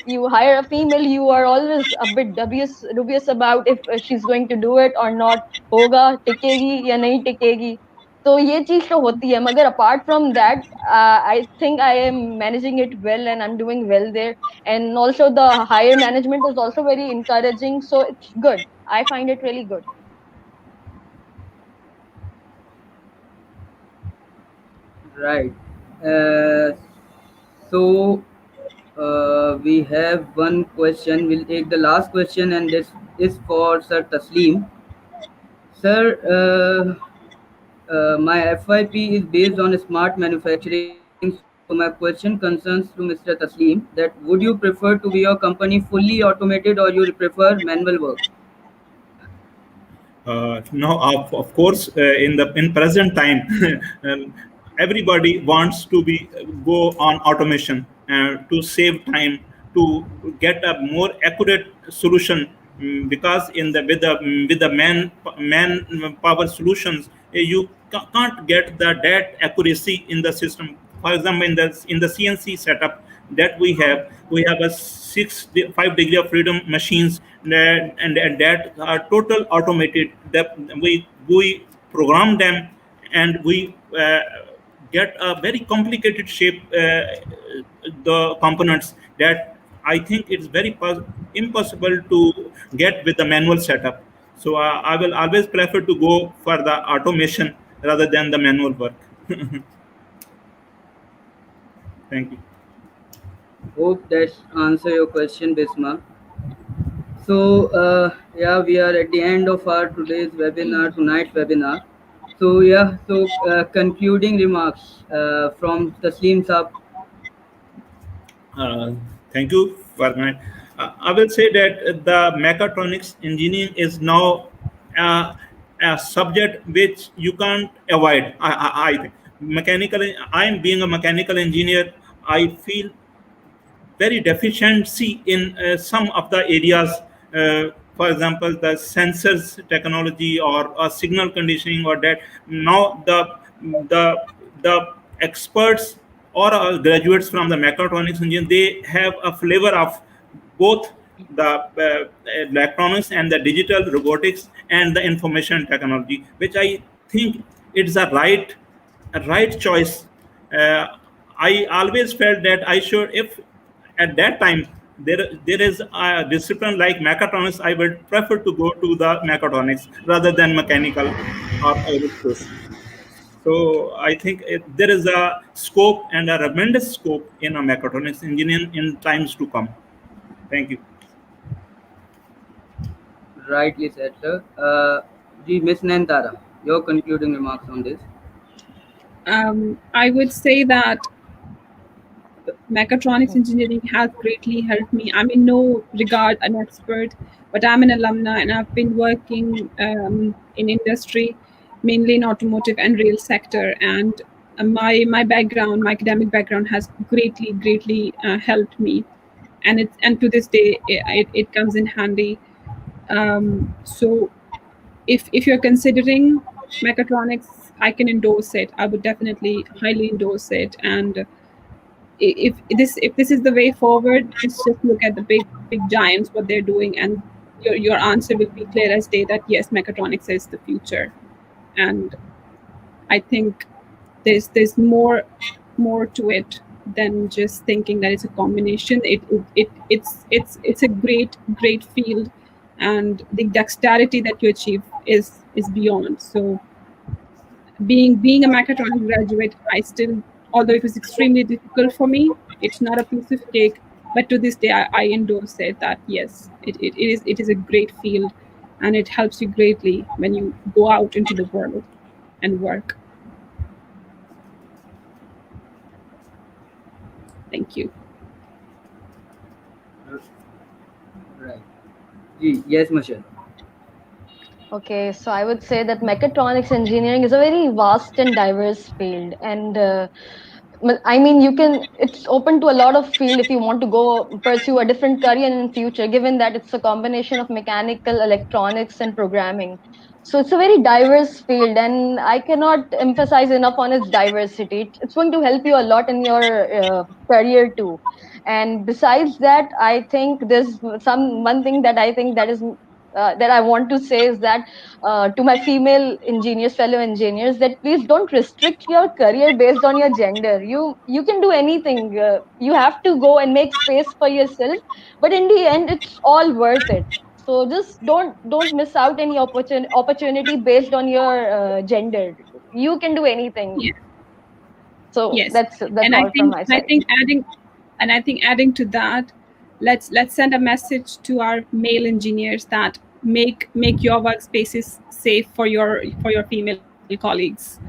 you hire a female, you are always a bit dubious about if she's going to do it or not. होगा टिकेगी या नहीं टिकेगी. तो ये चीज तो होती है मगर apart from that I think I am managing it well and I'm doing well there, and also the higher management is also very encouraging, so it's good. I find it really good.
Right. Uh, so we have one question. We'll take the last question, and this is for Sir Tasleem. Sir, my FYP is based on smart manufacturing. So my question concerns to Mr. Tasleem that would you prefer to be your company fully automated or you prefer manual work?
No, of course, in present time, everybody wants to go on automation to save time, to get a more accurate solution. Because with the man power solutions, you can't get that accuracy in the system. For example, in the CNC setup that we have a 5 degree of freedom machines that are total automated. That we program them and we get a very complicated shape, the components that I think it's very impossible to get with the manual setup. So I will always prefer to go for the automation rather than the manual work. Thank you.
Hope that answer your question, Bisma. So yeah, we are at the end of our tonight's webinar. So concluding remarks from Tasleem Saab.
Thank you for that. I will say that the mechatronics engineering is now a subject which you can't avoid. I think I am being a mechanical engineer. I feel very deficiency in some of the areas. For example, the sensors technology or signal conditioning, or that now the the experts or graduates from the mechatronics engineering, they have a flavor of both the electronics and the digital robotics and the information technology, which I think it's a right choice. I always felt that I should, if at that time there is a discipline like mechatronics, I would prefer to go to the mechatronics rather than mechanical or aerospace. So I think there is a scope and a tremendous scope in a mechatronics engineering in times to come. Thank you.
Rightly said, sir. Miss Nantara, your concluding remarks on this.
I would say that mechatronics engineering has greatly helped me. I'm in no regard an expert, but I'm an alumna and I've been working in industry, mainly in automotive and rail sector. And my background, my academic background, has greatly helped me, and to this day it comes in handy. So if you're considering mechatronics, I can endorse it. I would definitely highly endorse it. And if this is the way forward, just look at the big giants, what they're doing, and your answer will be clear as day that yes, mechatronics is the future. And I think there's more to it than just thinking that it's a combination. It's a great field, and the dexterity that you achieve is beyond. So being a mechatronics graduate, I still, although it was extremely difficult for me, it's not a piece of cake. But to this day, I endorse it that yes, it is a great field, and it helps you greatly when you go out into the world and work. Thank you.
Right. Yes, Mashal.
Okay, so I would say that mechatronics engineering is a very vast and diverse field, and I mean, it's open to a lot of field if you want to go pursue a different career in future, given that it's a combination of mechanical, electronics, and programming. So it's a very diverse field, and I cannot emphasize enough on its diversity. It's going to help you a lot in your career too. And besides that, I think there's one thing that I think that I want to say is that to my female engineers, fellow engineers, that please don't restrict your career based on your gender. You can do anything. You have to go and make space for yourself, but in the end, it's all worth it. So just don't miss out any opportunity based on your gender. You can do anything.
Yeah.
So
Yes,
that's
and
all from my side.
I think adding to that, let's send a message to our male engineers that make your workspaces safe for your female colleagues.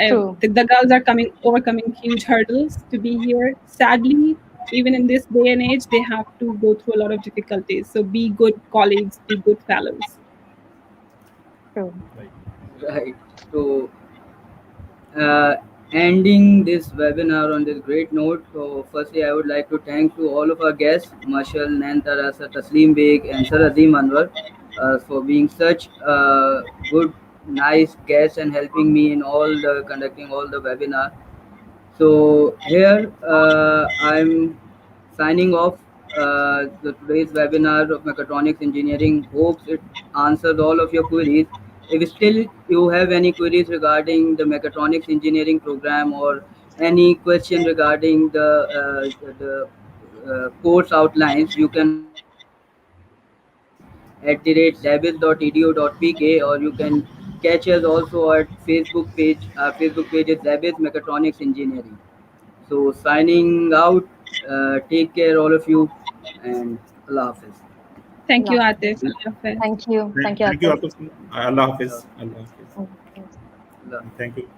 True.
The girls are overcoming huge hurdles to be here. Sadly, even in this day and age, they have to go through a lot of difficulties. So be good colleagues, be good fellows.
True.
Right. So, ending this webinar on this great note. So, firstly, I would like to thank to all of our guests, Mashal, Nain, Tasleem Baig, and Sir Azeem Anwer, for being such good, nice guests and helping me in conducting all the webinar. So here I'm signing off today's webinar of Mechatronics Engineering. Hopes it answers all of your queries. If still you have any queries regarding the Mechatronics Engineering program or any question regarding the course outlines, you can always write to us at @zabis.edu.pk, or you can catch us also at Facebook page. Our Facebook page is Zabis Mechatronics Engineering. So signing out. Take care, all of you, and Allah Hafiz.
Thank you,
Allah.
Atif.
Thank you. Thank you.
Thank you,
Atif.
Atif. Allah Hafiz. Allah Hafiz.
Thank you.
Allah.
Thank you.